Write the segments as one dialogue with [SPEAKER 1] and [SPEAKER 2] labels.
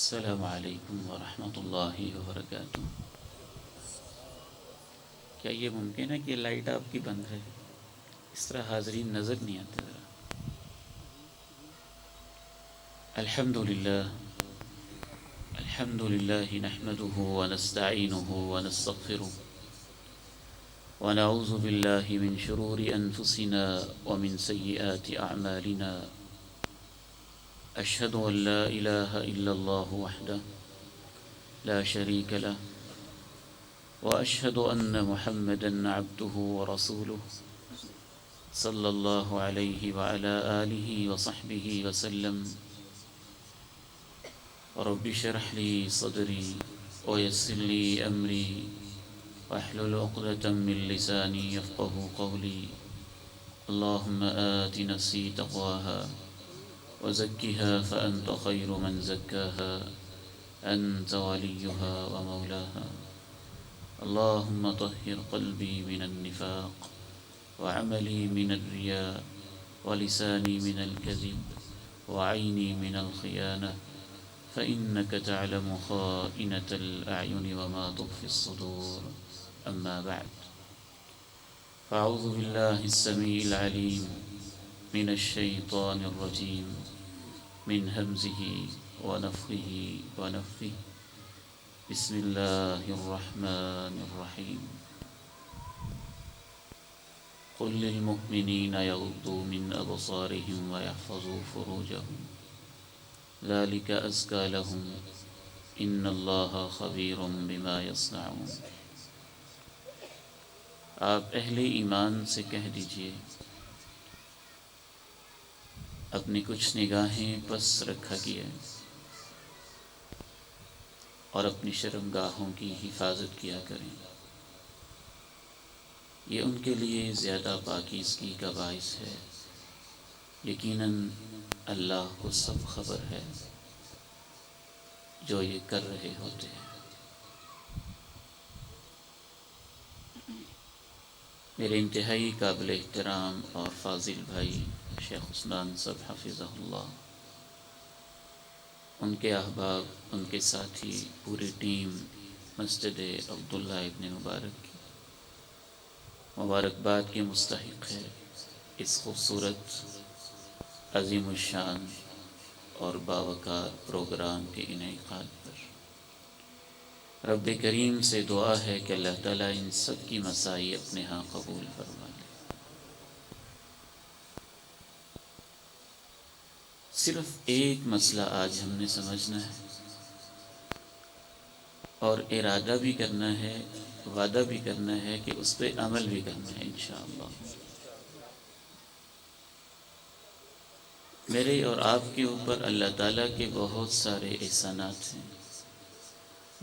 [SPEAKER 1] السلام علیکم ورحمۃ اللہ وبرکاتہ۔ کیا یہ ممکن ہے کہ لائٹ آپ کی بند ہے؟ اس طرح حاضرین نظر نہیں آتے ذرا۔ الحمد للہ نحمده ونستعینه ونستغفره ونعوذ باللہ من شرور انفسنا ومن سیئات اعمالنا، اشہد ان لا الہ الا اللہ وحدہ لا شریک له واشهد ان محمدا عبده ورسوله صلی اللہ علیہ وعلى آلہ وصحبہ وسلم۔ رب اشرح لي صدری ويسر لي امری واحلل عقدۃ من لسانی یفقهوا قولی۔ اللهم آت نفسی تقواها وزکها فأنت خیر من زکاها أنت وليها ومولاها۔ اللهم طهر قلبي من النفاق وعملي من الرياء ولساني من الكذب وعيني من الخيانة، فإنك تعلم خائنة الأعين وما تخفي الصدور، أما بعد، فأعوذ بالله السميع العليم من الشيطان الرجيم من همزه ونفخه ونفثه۔ بسم اللہ الرحمن الرحیم۔ قل للمؤمنین یغضوا من ابصارهم ويحفظوا فروجهم ذلك ازکی لهم ان اللہ خبیر بما یصنعون۔ آپ اہل ایمان سے کہہ دیجئے، اپنی کچھ نگاہیں پس رکھا کیے اور اپنی شرمگاہوں کی حفاظت کیا کریں، یہ ان کے لیے زیادہ پاکیزگی کا باعث ہے۔ یقیناً اللہ کو سب خبر ہے جو یہ کر رہے ہوتے ہیں۔ میرے انتہائی قابل احترام اور فاضل بھائی شیخ عثمان صاحب حفظہ اللہ، ان کے احباب، ان کے ساتھی، پوری ٹیم مسجد عبداللہ ابن مبارک کی مبارکباد کے مستحق ہے اس خوبصورت، عظیم الشان اور باوقار پروگرام کے انعقاد پر۔ رب کریم سے دعا ہے کہ اللہ تعالیٰ ان سب کی مساعی اپنے ہاں قبول فرما لے۔ صرف ایک مسئلہ آج ہم نے سمجھنا ہے اور ارادہ بھی کرنا ہے، وعدہ بھی کرنا ہے کہ اس پہ عمل بھی کرنا ہے انشاءاللہ۔ میرے اور آپ کے اوپر اللہ تعالیٰ کے بہت سارے احسانات ہیں،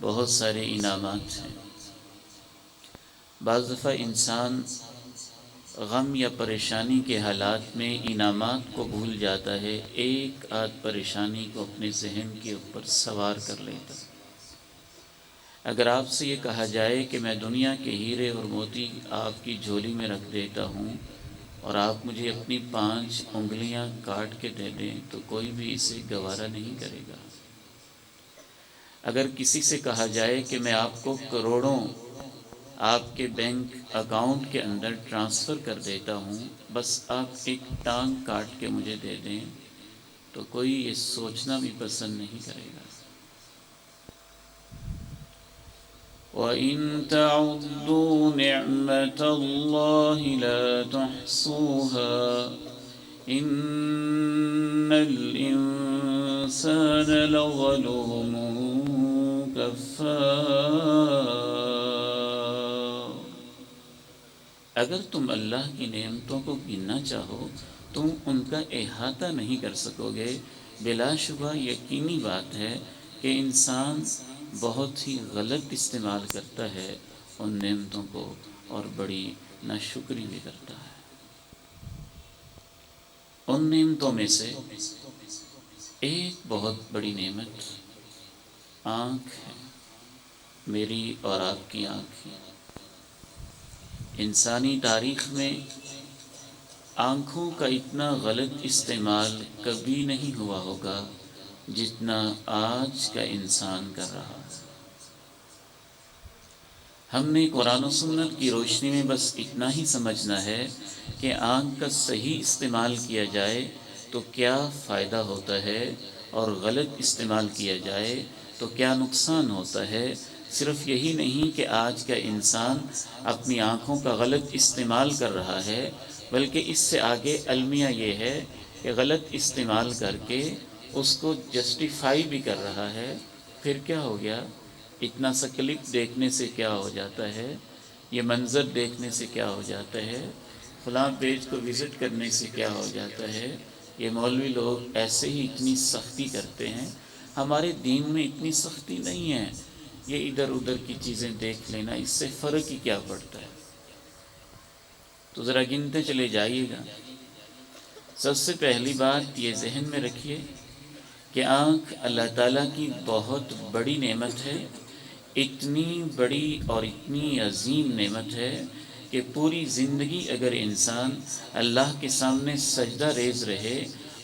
[SPEAKER 1] بہت سارے انعامات ہیں۔ بعض دفعہ انسان غم یا پریشانی کے حالات میں انعامات کو بھول جاتا ہے، ایک آدھ پریشانی کو اپنے ذہن کے اوپر سوار کر لیتا ہے۔ اگر آپ سے یہ کہا جائے کہ میں دنیا کے ہیرے اور موتی آپ کی جھولی میں رکھ دیتا ہوں اور آپ مجھے اپنی 5 انگلیاں کاٹ کے دے دیں، تو کوئی بھی اسے گوارا نہیں کرے گا۔ اگر کسی سے کہا جائے کہ میں آپ کو کروڑوں آپ کے بینک اکاؤنٹ کے اندر ٹرانسفر کر دیتا ہوں، بس آپ ایک ٹانگ کاٹ کے مجھے دے دیں، تو کوئی یہ سوچنا بھی پسند نہیں کرے گا۔ وَإِن تَعُدُّوا نِعْمَةَ اللَّهِ لَا تُحْصُوهَا إِنَّ الْإِنسَانَ لَظَلُومٌ كَفَّارٌ۔ اگر تم اللہ کی نعمتوں کو گننا چاہو تم ان کا احاطہ نہیں کر سکو گے۔ بلا شبہ یقینی بات ہے کہ انسان بہت ہی غلط استعمال کرتا ہے ان نعمتوں کو اور بڑی ناشکری بھی کرتا ہے۔ ان نعمتوں میں سے ایک بہت بڑی نعمت آنکھ ہے، میری اور آپ کی آنکھ ہے۔ انسانی تاریخ میں آنکھوں کا اتنا غلط استعمال کبھی نہیں ہوا ہوگا جتنا آج کا انسان کر رہا ہے۔ ہم نے قرآن و سنت کی روشنی میں بس اتنا ہی سمجھنا ہے کہ آنکھ کا صحیح استعمال کیا جائے تو کیا فائدہ ہوتا ہے، اور غلط استعمال کیا جائے تو کیا نقصان ہوتا ہے۔ صرف یہی نہیں کہ آج کا انسان اپنی آنکھوں کا غلط استعمال کر رہا ہے، بلکہ اس سے آگے المیہ یہ ہے کہ غلط استعمال کر کے اس کو جسٹیفائی بھی کر رہا ہے۔ پھر کیا ہو گیا؟ اتنا سا کلپ دیکھنے سے کیا ہو جاتا ہے، یہ منظر دیکھنے سے کیا ہو جاتا ہے، فلاں پیج کو وزٹ کرنے سے کیا ہو جاتا ہے، یہ مولوی لوگ ایسے ہی اتنی سختی کرتے ہیں۔ ہمارے دین میں اتنی سختی نہیں ہے، یہ ادھر ادھر کی چیزیں دیکھ لینا، اس سے فرق ہی کیا پڑتا ہے؟ تو ذرا گنتے چلے جائیے گا۔ سب سے پہلی بات یہ ذہن میں رکھیے کہ آنکھ اللہ تعالیٰ کی بہت بڑی نعمت ہے، اتنی بڑی اور اتنی عظیم نعمت ہے کہ پوری زندگی اگر انسان اللہ کے سامنے سجدہ ریز رہے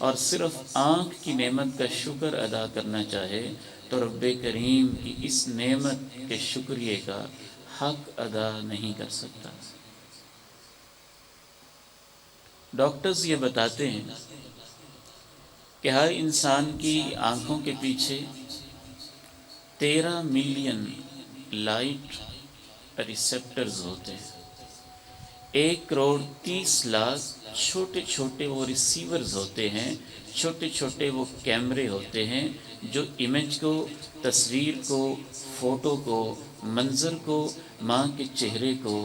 [SPEAKER 1] اور صرف آنکھ کی نعمت کا شکر ادا کرنا چاہے تو رب کریم کی اس نعمت کے شکریہ کا حق ادا نہیں کر سکتا۔ ڈاکٹرز یہ بتاتے ہیں کہ ہر انسان کی آنکھوں کے پیچھے 13 ملین لائٹ ریسیپٹرز ہوتے ہیں، 1,30,00,000 چھوٹے چھوٹے وہ ریسیورز ہوتے ہیں، چھوٹے چھوٹے وہ کیمرے ہوتے ہیں جو امیج کو، تصویر کو، فوٹو کو، منظر کو، ماں کے چہرے کو،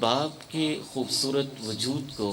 [SPEAKER 1] باپ کے خوبصورت وجود کو،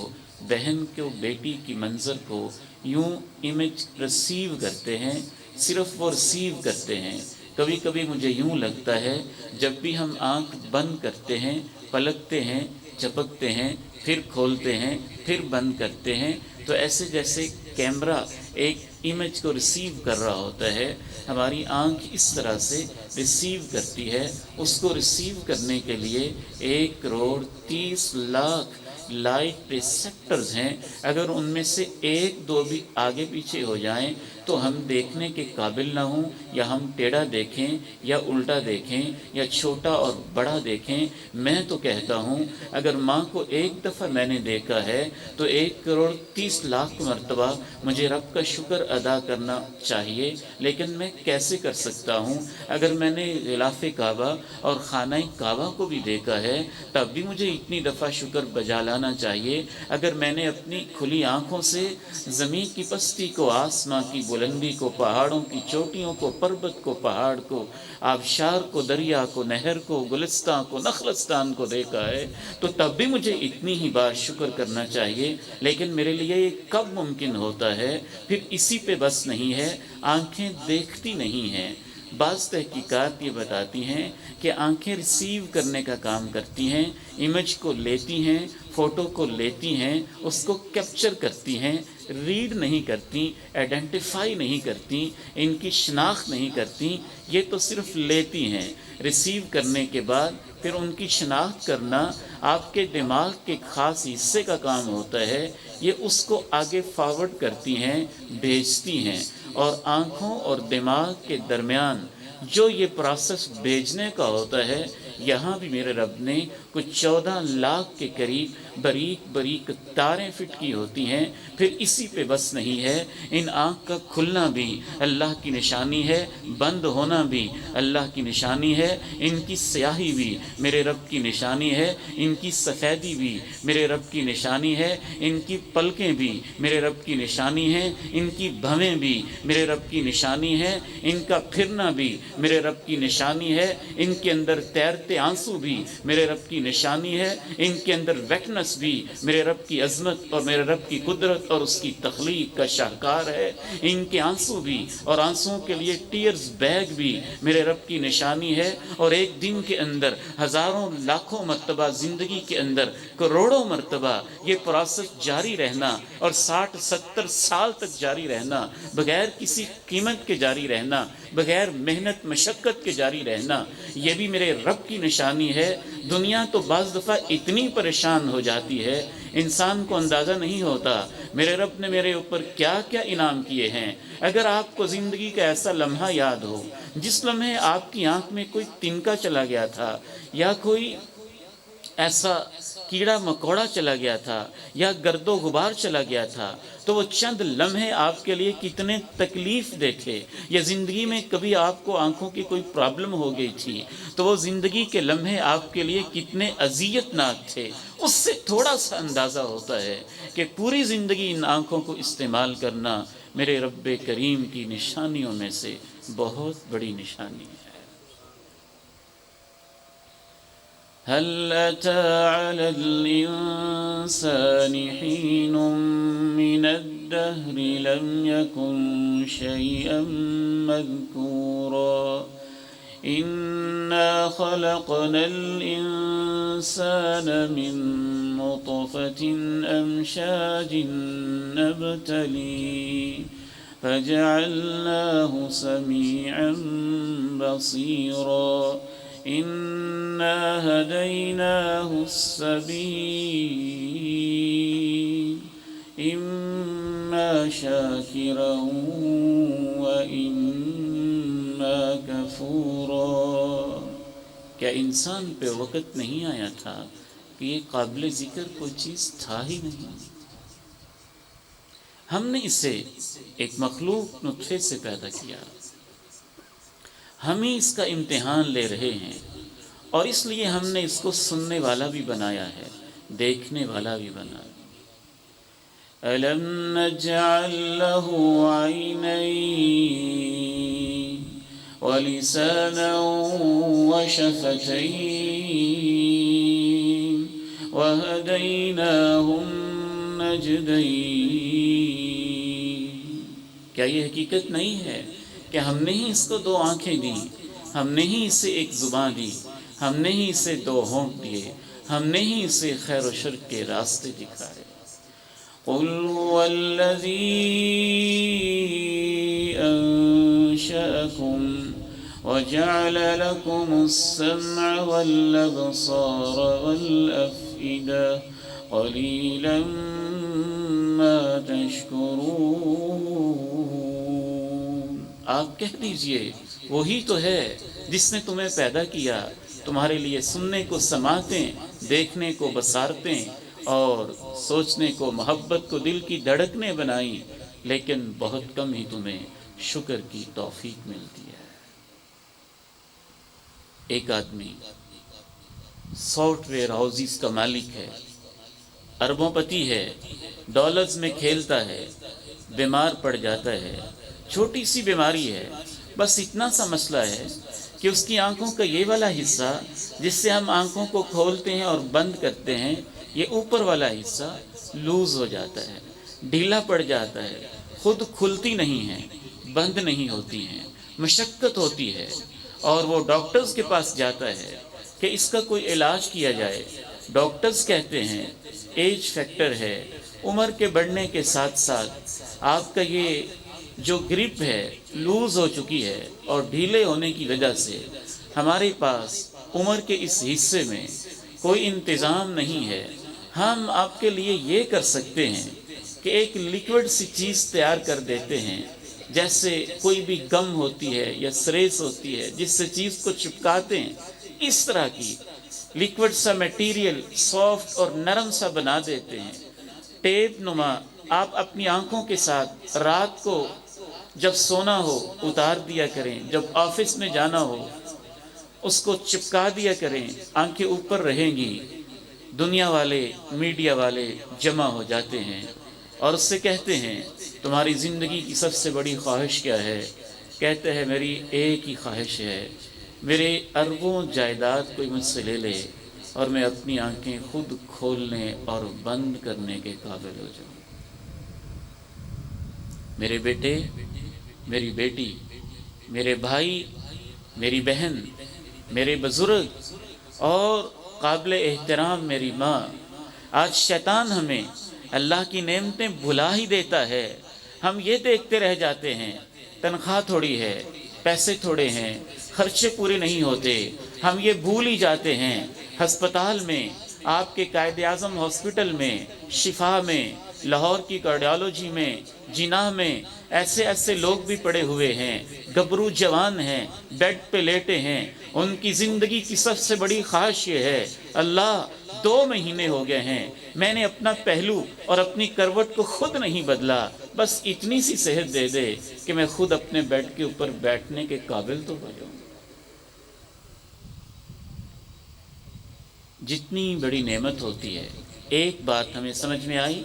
[SPEAKER 1] بہن کو، بیٹی کی منظر کو یوں امیج ریسیو کرتے ہیں، صرف وہ ریسیو کرتے ہیں۔ کبھی کبھی مجھے یوں لگتا ہے جب بھی ہم آنکھ بند کرتے ہیں، پلکتے ہیں، جھپکتے ہیں، پھر کھولتے ہیں، پھر بند کرتے ہیں، تو ایسے جیسے کیمرہ ایک امیج کو ریسیو کر رہا ہوتا ہے، ہماری آنکھ اس طرح سے ریسیو کرتی ہے۔ اس کو ریسیو کرنے کے لیے 1,30,00,000 لائٹ ریسیپٹرز ہیں۔ اگر ان میں سے ایک دو بھی آگے پیچھے ہو جائیں تو ہم دیکھنے کے قابل نہ ہوں، یا ہم ٹیڑھا دیکھیں، یا الٹا دیکھیں، یا چھوٹا اور بڑا دیکھیں۔ میں تو کہتا ہوں اگر ماں کو ایک دفعہ میں نے دیکھا ہے تو 1,30,00,000 مرتبہ مجھے رب کا شکر ادا کرنا چاہیے، لیکن میں کیسے کر سکتا ہوں؟ اگر میں نے غلاف کعبہ اور خانہ کعبہ کو بھی دیکھا ہے تب بھی مجھے اتنی دفعہ شکر بجا لانا چاہیے۔ اگر میں نے اپنی کھلی آنکھوں سے زمین کی پستی کو، آسماں کی بلندی کو، پہاڑوں کی چوٹیوں کو، پربت کو، پہاڑ کو، آبشار کو، دریا کو، نہر کو، گلستان کو، نخلستان کو دیکھا ہے تو تب بھی مجھے اتنی ہی بار شکر کرنا چاہیے۔ لیکن میرے لیے یہ کب ممکن ہوتا ہے؟ پھر اسی پہ بس نہیں ہے، آنکھیں دیکھتی نہیں ہیں۔ بعض تحقیقات یہ بتاتی ہیں کہ آنکھیں ریسیو کرنے کا کام کرتی ہیں، امیج کو لیتی ہیں، فوٹو کو لیتی ہیں، اس کو کیپچر کرتی ہیں، ریڈ نہیں کرتی، آئیڈینٹیفائی نہیں کرتی، ان کی شناخت نہیں کرتی، یہ تو صرف لیتی ہیں۔ ریسیو کرنے کے بعد پھر ان کی شناخت کرنا آپ کے دماغ کے خاص حصے کا کام ہوتا ہے، یہ اس کو آگے فارورڈ کرتی ہیں، بھیجتی ہیں، اور آنکھوں اور دماغ کے درمیان جو یہ پروسیس بھیجنے کا ہوتا ہے، یہاں بھی میرے رب نے کچھ 14 لاکھ کے قریب باریک باریک تاریں فٹ کی ہوتی ہیں۔ پھر اسی پہ بس نہیں ہے، ان آنکھ کا کھلنا بھی اللہ کی نشانی ہے، بند ہونا بھی اللہ کی نشانی ہے، ان کی سیاہی بھی میرے رب کی نشانی ہے، ان کی سفیدی بھی میرے رب کی نشانی ہے، ان کی پلکیں بھی میرے رب کی نشانی ہے، ان کی بھویں بھی میرے رب کی نشانی ہے، ان کا پھرنا بھی میرے رب کی نشانی ہے، ان کے اندر تیرتے آنسو بھی میرے رب کی نشانی ہے، ان کے اندر ویٹنس بھی میرے رب کی عظمت اور میرے رب کی قدرت اور اس کی تخلیق کا شاہکار ہے، ان کے آنسو بھی اور آنسوؤں کے لیے ٹیئرز بیگ بھی میرے رب کی نشانی ہے۔ اور ایک دن کے اندر ہزاروں لاکھوں مرتبہ، زندگی کے اندر کروڑوں مرتبہ یہ پروسیس جاری رہنا اور 60-70 سال تک جاری رہنا، بغیر کسی قیمت کے جاری رہنا، بغیر محنت مشقت کے جاری رہنا، یہ بھی میرے رب کی نشانی ہے۔ دنیا تو بعض دفعہ اتنی پریشان ہو جاتی ہے، انسان کو اندازہ نہیں ہوتا میرے رب نے میرے اوپر کیا کیا انعام کیے ہیں۔ اگر آپ کو زندگی کا ایسا لمحہ یاد ہو جس لمحے آپ کی آنکھ میں کوئی تنکا چلا گیا تھا، یا کوئی ایسا کیڑا مکوڑا چلا گیا تھا، یا گرد و غبار چلا گیا تھا، تو وہ چند لمحے آپ کے لیے کتنے تکلیف دہ تھے۔ یا زندگی میں کبھی آپ کو آنکھوں کی کوئی پرابلم ہو گئی تھی تو وہ زندگی کے لمحے آپ کے لیے کتنے اذیت ناک تھے۔ اس سے تھوڑا سا اندازہ ہوتا ہے کہ پوری زندگی ان آنکھوں کو استعمال کرنا میرے رب کریم کی نشانیوں میں سے بہت بڑی نشانی ہے۔ هل أتى على الإنسان حين من الدهر لم يكن شيئا مذكورا إنا خلقنا الإنسان من نطفة أمشاج نبتليه فجعلناه سميعا بصيرا إنا هديناه السبيل إما شاكرا وإما كفورا۔ کیا انسان پہ وقت نہیں آیا تھا کہ یہ قابل ذکر کوئی چیز تھا ہی نہیں؟ ہم نے اسے ایک مخلوق نطفے سے پیدا کیا، ہم ہی اس کا امتحان لے رہے ہیں، اور اس لیے ہم نے اس کو سننے والا بھی بنایا ہے، دیکھنے والا بھی بنایا۔ أَلَمْ نَجْعَلْ لَهُ عَيْنَيْنِ وَلِسَانًا وَشَفَتَيْنِ وَهَدَيْنَاهُ النَّجْدَيْنِ۔ کیا یہ حقیقت نہیں ہے کہ ہم نے ہی اس کو دو آنکھیں دیں، ہم نے ہی اسے ایک زبان دی، ہم نے ہی اسے دو ہونٹ دیے، ہم نے ہی اسے خیر و شر کے راستے دکھائے۔ قُلْ هُوَ الَّذِي أَنشَأَكُمْ وَجَعَلَ لَكُمُ السَّمْعَ وَالْأَبْصَارَ وَالْأَفْئِدَةَ قَلِيلًا مَا تَشْكُرُونَ۔ آپ کہہ دیجئے وہی تو ہے جس نے تمہیں پیدا کیا، تمہارے لیے سننے کو سماعتیں، دیکھنے کو بصارتیں، اور سوچنے کو محبت کو دل کی دھڑکنیں بنائیں، لیکن بہت کم ہی تمہیں شکر کی توفیق ملتی ہے۔ ایک آدمی سافٹ ویئر ہاؤسز کا مالک ہے، اربوں پتی ہے، ڈالرز میں کھیلتا ہے، بیمار پڑ جاتا ہے، چھوٹی سی بیماری ہے، بس اتنا سا مسئلہ ہے کہ اس کی آنکھوں کا یہ والا حصہ جس سے ہم آنکھوں کو کھولتے ہیں اور بند کرتے ہیں، یہ اوپر والا حصہ لوز ہو جاتا ہے، ڈھیلا پڑ جاتا ہے، خود کھلتی نہیں ہیں، بند نہیں ہوتی ہیں، مشقت ہوتی ہے، اور وہ ڈاکٹرز کے پاس جاتا ہے کہ اس کا کوئی علاج کیا جائے۔ ڈاکٹرز کہتے ہیں ایج فیکٹر ہے، عمر کے بڑھنے کے ساتھ ساتھ آپ کا یہ جو گرپ ہے لوز ہو چکی ہے، اور ڈھیلے ہونے کی وجہ سے ہمارے پاس عمر کے اس حصے میں کوئی انتظام نہیں ہے۔ ہم آپ کے لیے یہ کر سکتے ہیں کہ ایک لیکوڈ سی چیز تیار کر دیتے ہیں، جیسے کوئی بھی گم ہوتی ہے یا سریس ہوتی ہے جس سے چیز کو چپکاتے ہیں، اس طرح کی لیکوڈ سا میٹیریل سافٹ اور نرم سا بنا دیتے ہیں، ٹیپ نما۔ آپ اپنی آنکھوں کے ساتھ رات کو جب سونا ہو اتار دیا کریں، جب آفس میں جانا ہو اس کو چپکا دیا کریں، آنکھیں اوپر رہیں گی۔ دنیا والے، میڈیا والے جمع ہو جاتے ہیں اور اس سے کہتے ہیں تمہاری زندگی کی سب سے بڑی خواہش کیا ہے؟ کہتے ہیں میری ایک ہی خواہش ہے، میرے اربوں جائیداد کوئی مجھ سے لے لے اور میں اپنی آنکھیں خود کھولنے اور بند کرنے کے قابل ہو جاؤں۔ میرے بیٹے، میری بیٹی، میرے بھائی، میری بہن، میرے بزرگ اور قابل احترام میری ماں، آج شیطان ہمیں اللہ کی نعمتیں بھلا ہی دیتا ہے۔ ہم یہ دیکھتے رہ جاتے ہیں تنخواہ تھوڑی ہے، پیسے تھوڑے ہیں، خرچے پورے نہیں ہوتے، ہم یہ بھول ہی جاتے ہیں ہسپتال میں آپ کے قائد اعظم ہاسپٹل میں، شفا میں، لاہور کی کارڈیالوجی میں، جناح میں ایسے ایسے لوگ بھی پڑے ہوئے ہیں، گبرو جوان ہیں، بیڈ پہ لیٹے ہیں، ان کی زندگی کی سب سے بڑی خواہش یہ ہے اللہ 2 مہینے ہو گئے ہیں، میں نے اپنا پہلو اور اپنی کروٹ کو خود نہیں بدلا، بس اتنی سی صحت دے دے کہ میں خود اپنے بیڈ کے اوپر بیٹھنے کے قابل تو ہو جاؤں۔ جتنی بڑی نعمت ہوتی ہے، ایک بات ہمیں سمجھ میں آئی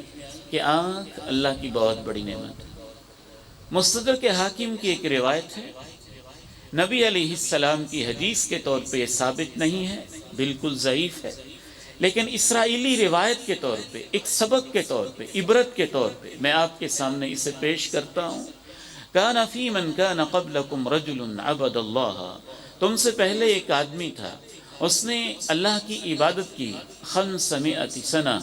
[SPEAKER 1] کہ آنکھ اللہ کی بہت بڑی نعمت ہے۔ مستدرک حاکم کی ایک روایت ہے، نبی علیہ السلام کی حدیث کے طور پہ یہ ثابت نہیں ہے، بالکل ضعیف ہے، لیکن اسرائیلی روایت کے طور پہ، ایک سبق کے طور پہ، عبرت کے طور پہ میں آپ کے سامنے اسے پیش کرتا ہوں۔ کان فی من کان قبلکم رجل عبد اللہ، تم سے پہلے ایک آدمی تھا، اس نے اللہ کی عبادت کی 500 سنہ،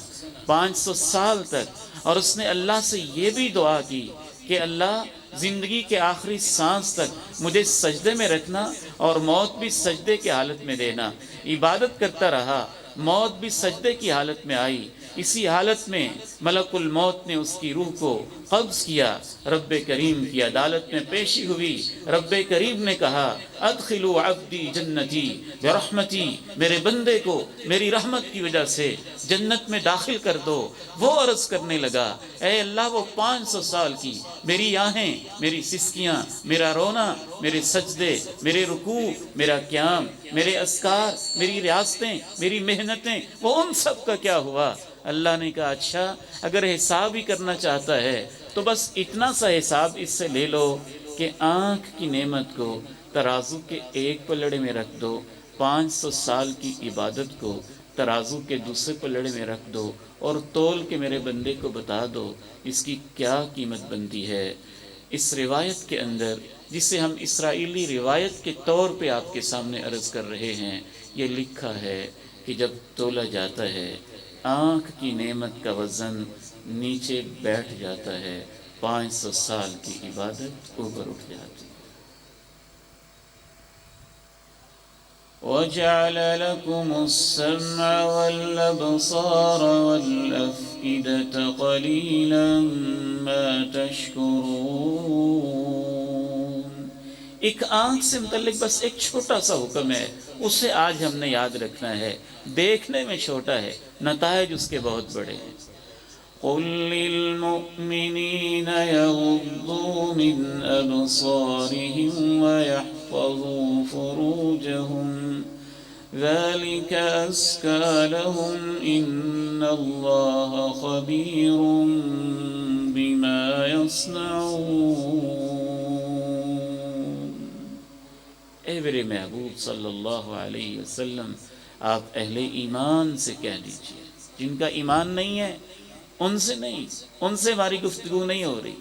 [SPEAKER 1] 500 سال تک، اور اس نے اللہ سے یہ بھی دعا کی کہ اللہ زندگی کے آخری سانس تک مجھے سجدے میں رکھنا اور موت بھی سجدے کی حالت میں دینا۔ عبادت کرتا رہا، موت بھی سجدے کی حالت میں آئی، اسی حالت میں ملک الموت نے اس کی روح کو قبض کیا، رب کریم کی عدالت میں پیشی ہوئی، رب کریم نے کہا ادخلوا عبدی جنتی برحمتی، میرے بندے کو میری رحمت کی وجہ سے جنت میں داخل کر دو۔ وہ عرض کرنے لگا اے اللہ وہ 500 سال کی میری آہیں، میری سسکیاں، میرا رونا، میرے سجدے، میرے رکوع، میرا قیام، میرے اذکار، میری ریاستیں، میری محنتیں، وہ ان سب کا کیا ہوا؟ اللہ نے کہا اچھا اگر حساب ہی کرنا چاہتا ہے تو بس اتنا سا حساب اس سے لے لو کہ آنکھ کی نعمت کو ترازو کے ایک پلڑے میں رکھ دو، 500 سال کی عبادت کو ترازو کے دوسرے پلڑے میں رکھ دو، اور تول کے میرے بندے کو بتا دو اس کی کیا قیمت بنتی ہے۔ اس روایت کے اندر جسے ہم اسرائیلی روایت کے طور پہ آپ کے سامنے عرض کر رہے ہیں، یہ لکھا ہے کہ جب تولا جاتا ہے آنکھ کی نعمت کا وزن نیچے بیٹھ جاتا ہے، 500 سال کی عبادت اوپر اٹھ جاتی ہے۔ وَجَعَلَ لَكُمُ السَّمْعَ وَالْأَبْصَارَ وَالْأَفْئِدَةَ قَلِيلًا مَا تَشْكُرُونَ۔ ایک آنکھ سے متعلق بس ایک چھوٹا سا حکم ہے، اسے آج ہم نے یاد رکھنا ہے، دیکھنے میں چھوٹا ہے، نتائج اس کے بہت بڑے ہیں۔ قُل لِّلْمُؤْمِنِينَ يَغُضُّوا مِنْ أَبْصَارِهِمْ وَيَحْفَظُوا فُرُوجَهُمْ ذَلِكَ أَزْكَىٰ لَهُمْ إِنَّ اللَّهَ خَبِيرٌ بِمَا يَصْنَعُونَ۔ اے میرے محبوب صلی اللہ علیہ وسلم، آپ اہل ایمان سے کہہ دیجئے، جن کا ایمان نہیں ہے ان سے نہیں، ان سے ہماری گفتگو نہیں ہو رہی،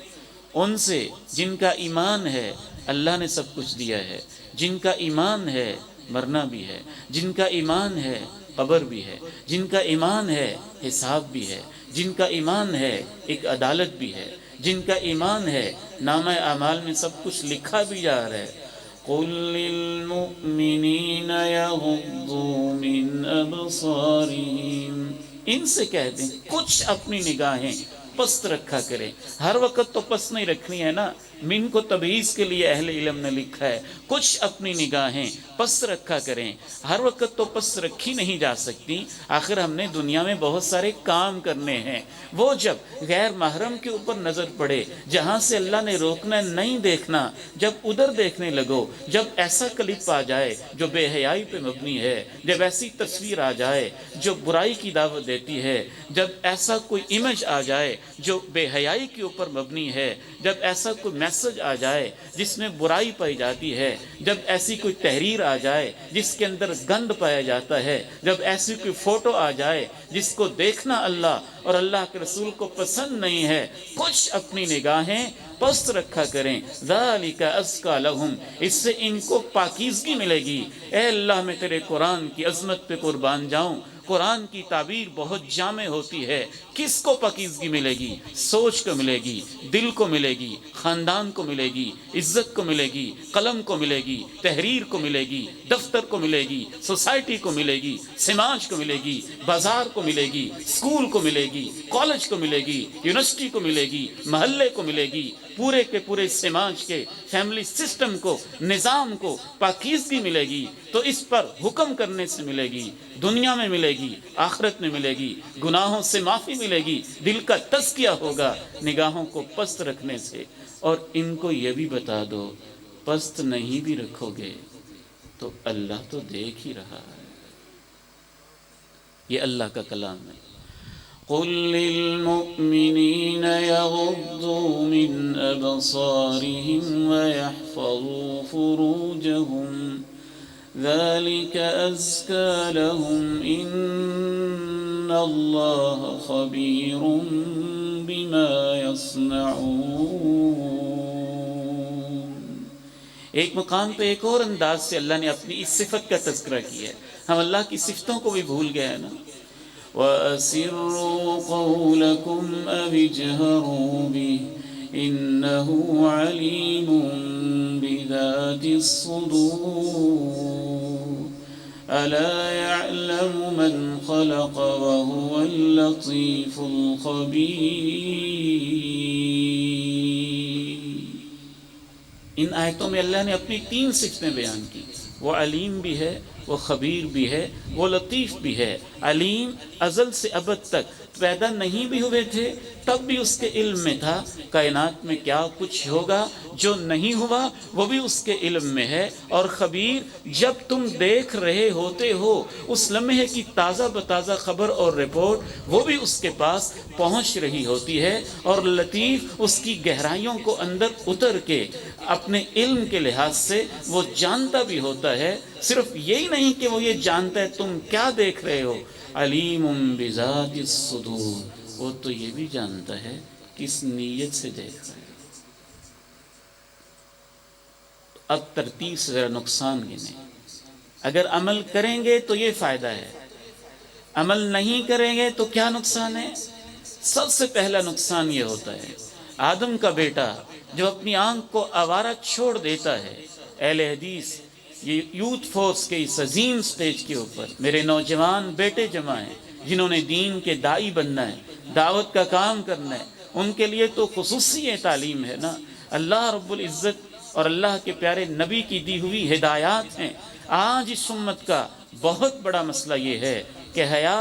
[SPEAKER 1] ان سے جن کا ایمان ہے اللہ نے سب کچھ دیا ہے، جن کا ایمان ہے مرنا بھی ہے، جن کا ایمان ہے قبر بھی ہے، جن کا ایمان ہے حساب بھی ہے، جن کا ایمان ہے ایک عدالت بھی ہے، جن کا ایمان ہے نامہ اعمال میں سب کچھ لکھا بھی جا رہا ہے۔ قُل لِّلْمُؤْمِنِينَ يَغُضُّوا مِنْ أَبْصَارِهِمْ، ان سے کہہ دیں کچھ اپنی نگاہیں پست رکھا کریں۔ ہر وقت تو پست نہیں رکھنی ہے نا، من کو تبعیض کے لیے اہل علم نے لکھا ہے، کچھ اپنی نگاہیں پست رکھا کریں۔ ہر وقت تو پست رکھی نہیں جا سکتی، آخر ہم نے دنیا میں بہت سارے کام کرنے ہیں۔ وہ جب غیر محرم کے اوپر نظر پڑے، جہاں سے اللہ نے روکنا نہیں دیکھنا، جب ادھر دیکھنے لگو، جب ایسا کلپ آ جائے جو بے حیائی پہ مبنی ہے، جب ایسی تصویر آ جائے جو برائی کی دعوت دیتی ہے، جب ایسا کوئی امیج آ جائے جو بے حیائی کے اوپر مبنی ہے، جب ایسا کوئی میسج آ جائے جس میں برائی پائی جاتی ہے، جب ایسی کوئی تحریر آ جائے جس کے اندر گند پایا جاتا ہے، جب ایسی کوئی فوٹو آ جائے جس کو دیکھنا اللہ اور اللہ کے رسول کو پسند نہیں ہے، کچھ اپنی نگاہیں پست رکھا کریں۔ ذَلِكَ أَزْكَىٰ لَهُمْ، اس سے ان کو پاکیزگی ملے گی۔ اے اللہ میں تیرے قرآن کی عظمت پہ قربان جاؤں، قرآن کی تعبیر بہت جامع ہوتی ہے۔ کس کو پاکیزگی ملے گی؟ سوچ کو ملے گی، دل کو ملے گی، خاندان کو ملے گی، عزت کو ملے گی، قلم کو ملے گی، تحریر کو ملے گی، دفتر کو ملے گی، سوسائٹی کو ملے گی، سماج کو ملے گی، بازار کو ملے گی، اسکول کو ملے گی، کالج کو ملے گی، یونیورسٹی کو ملے گی، محلے کو ملے گی، پورے کے پورے سماج کے فیملی سسٹم کو، نظام کو پاکیزگی ملے گی تو اس پر حکم کرنے سے ملے گی، دنیا میں ملے گی، آخرت میں ملے گی، گناہوں سے معافی ملے گی، دل کا تزکیہ ہوگا نگاہوں کو پست رکھنے سے۔ اور ان کو یہ بھی بتا دو، پست نہیں بھی رکھو گے تو اللہ تو دیکھ ہی رہا ہے۔ یہ اللہ کا کلام ہے۔ قل للمؤمنین یغضوا من ابصارهم ویحفظوا فروجهم ذلك ازکی لهم ان اللہ خبیر بما یصنعون۔ ایک مقام پہ ایک اور انداز سے اللہ نے اپنی اس صفت کا تذکرہ کیا ہے۔ ہم اللہ کی صفتوں کو بھی بھول گئے ہیں نا۔ وَأَسِرُّوا قَوْلَكُمْ أَوِ اجْهَرُوا بِهِ إِنَّهُ عَلِيمٌ بِذَاتِ الصُّدُورِ أَلَا يَعْلَمُ مَنْ خَلَقَ وَهُوَ اللَّطِيفُ الْخَبِيرُ۔ ان آیتوں میں اللہ نے اپنی 3 صفتیں بیان کی۔ وہ علیم بھی ہے، وہ خبیر بھی ہے، وہ لطیف بھی ہے۔ علیم ازل سے ابد تک پیدا نہیں بھی ہوئے تھے تب بھی اس کے علم میں تھا، کائنات میں کیا کچھ ہوگا جو نہیں ہوا وہ بھی اس کے علم میں ہے۔ اور خبیر، جب تم دیکھ رہے ہوتے ہو اس لمحے کی تازہ بتازہ خبر اور رپورٹ وہ بھی اس کے پاس پہنچ رہی ہوتی ہے۔ اور لطیف، اس کی گہرائیوں کو اندر اتر کے اپنے علم کے لحاظ سے وہ جانتا بھی ہوتا ہے۔ صرف یہی نہیں کہ وہ یہ جانتا ہے تم کیا دیکھ رہے ہو، علیم بذات الصدور، وہ تو یہ بھی جانتا ہے کس نیت سے دیکھ رہے ہو۔ اب ترتیب سے ذرا نقصان گنے۔ اگر عمل کریں گے تو یہ فائدہ ہے، عمل نہیں کریں گے تو کیا نقصان ہے؟ سب سے پہلا نقصان یہ ہوتا ہے، آدم کا بیٹا جو اپنی آنکھ کو آوارہ چھوڑ دیتا ہے۔ اہل حدیث، یہ یوتھ فورس کے اس عظیم سٹیج کے اوپر میرے نوجوان بیٹے جمع ہیں جنہوں نے دین کے داعی بننا ہے، دعوت کا کام کرنا ہے، ان کے لیے تو خصوصی یہ تعلیم ہے نا۔ اللہ رب العزت اور اللہ کے پیارے نبی کی دی ہوئی ہدایات ہیں۔ آج اس امت کا بہت بڑا مسئلہ یہ ہے کہ حیا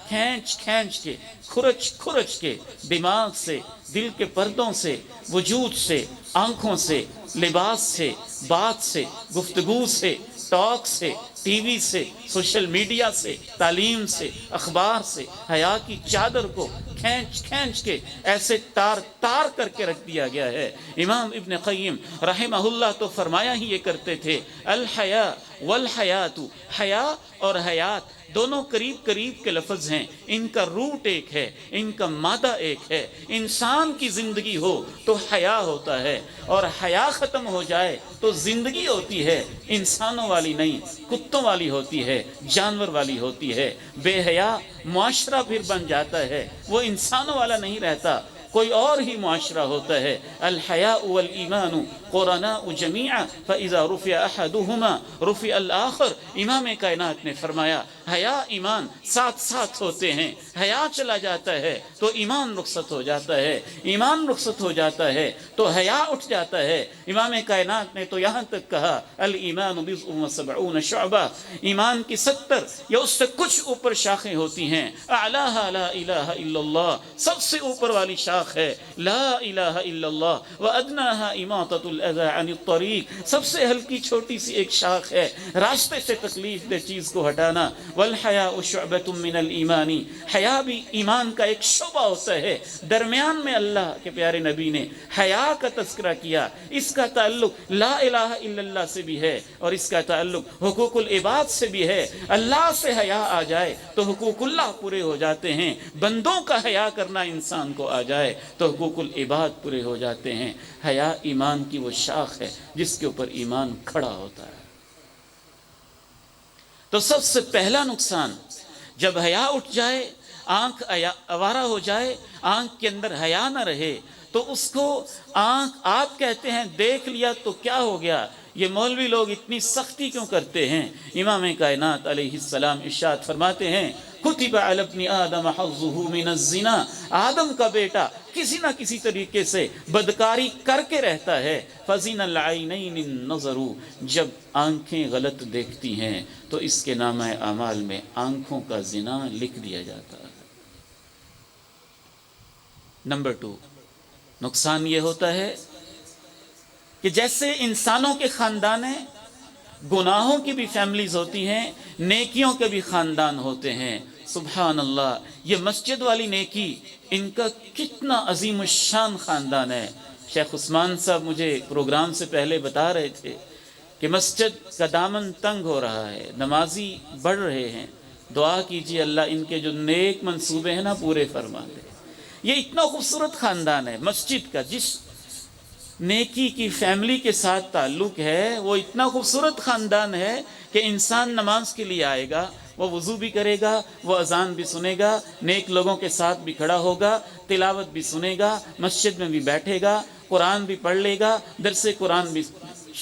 [SPEAKER 1] کھینچ کھینچ کے، کھرچ کھرچ کے دماغ سے، دل کے پردوں سے، وجود سے، آنکھوں سے، لباس سے، بات سے، گفتگو سے، ٹاک سے، ٹی وی سے، سوشل میڈیا سے، تعلیم سے، اخبار سے حیا کی چادر کو کھینچ کھینچ کے ایسے تار تار کر کے رکھ دیا گیا ہے۔ امام ابن قیم رحمہ اللہ تو فرمایا ہی یہ کرتے تھے، الحیا والحیات، حیا اور حیات دونوں قریب قریب کے لفظ ہیں، ان کا روٹ ایک ہے، ان کا مادہ ایک ہے۔ انسان کی زندگی ہو تو حیا ہوتا ہے، اور حیا ختم ہو جائے تو زندگی ہوتی ہے انسانوں والی نہیں، کتوں والی ہوتی ہے، جانور والی ہوتی ہے۔ بے حیا معاشرہ پھر بن جاتا ہے، وہ انسانوں والا نہیں رہتا، کوئی اور ہی معاشرہ ہوتا ہے۔ الحیاء والایمان قرناء جمیعا فاذا رفع احدهما رفع الاخر۔ امام کائنات نے فرمایا حیا ایمان ساتھ ساتھ ہوتے ہیں، حیا چلا جاتا ہے تو ایمان رخصت ہو جاتا ہے، ایمان رخصت ہو جاتا ہے تو حیا اٹھ جاتا ہے۔ امام کائنات نے تو یہاں تک کہا الایمان بضع وسبعون شعبہ، ایمان کی 70 یا اس سے کچھ اوپر شاخیں ہوتی ہیں۔ اعلاها لا الہ الا اللہ، سب سے اوپر والی شاخ ہے لا الہ الا اللہ، وادناها اماطۃ الاذى عن الطریق، سب سے ہلکی چھوٹی سی ایک شاخ ہے راستے سے تکلیف دہ چیز کو ہٹانا۔ والحیاء شعبۃ من الایمان، حیا بھی ایمان کا ایک شعبہ ہوتا ہے۔ درمیان میں اللہ کے پیارے نبی نے حیا کا تذکرہ کیا، اس کا تعلق لا الہ الا اللہ سے بھی ہے اور اس کا تعلق حقوق العباد سے بھی ہے۔ اللہ سے حیا آ جائے تو حقوق اللہ پورے ہو جاتے ہیں، بندوں کا حیا کرنا انسان کو آ جائے تو حقوق العباد پورے ہو جاتے ہیں۔ حیا ایمان کی وہ شاخ ہے جس کے اوپر ایمان کھڑا ہوتا ہے۔ تو سب سے پہلا نقصان جب حیا اٹھ جائے، آنکھ آوارہ ہو جائے، آنکھ کے اندر حیا نہ رہے، تو اس کو آنکھ آپ کہتے ہیں دیکھ لیا تو کیا ہو گیا؟ یہ مولوی لوگ اتنی سختی کیوں کرتے ہیں؟ امام کائنات علیہ السلام ارشاد فرماتے ہیں کتب علی ابن آدم حظہ من الزنا، آدم کا بیٹا کسی نہ کسی طریقے سے بدکاری کر کے رہتا ہے. فزن العینین النظر، جب آنکھیں غلط دیکھتی ہیں تو اس کے نامہ اعمال میں آنکھوں کا زنا لکھ دیا جاتا ہے. نمبر 2، نقصان یہ ہوتا ہے کہ جیسے انسانوں کے خاندان ہیں، گناہوں کی بھی فیملیز ہوتی ہیں، نیکیوں کے بھی خاندان ہوتے ہیں. سبحان اللہ، یہ مسجد والی نیکی، ان کا کتنا عظیم الشان خاندان ہے. شیخ عثمان صاحب مجھے پروگرام سے پہلے بتا رہے تھے کہ مسجد کا دامن تنگ ہو رہا ہے، نمازی بڑھ رہے ہیں، دعا کیجیے اللہ ان کے جو نیک منصوبے ہیں نا پورے فرما دے. یہ اتنا خوبصورت خاندان ہے مسجد کا، جس نیکی کی فیملی کے ساتھ تعلق ہے وہ اتنا خوبصورت خاندان ہے کہ انسان نماز کے لیے آئے گا، وہ وضو بھی کرے گا، وہ اذان بھی سنے گا، نیک لوگوں کے ساتھ بھی کھڑا ہوگا، تلاوت بھی سنے گا، مسجد میں بھی بیٹھے گا، قرآن بھی پڑھ لے گا، درس قرآن بھی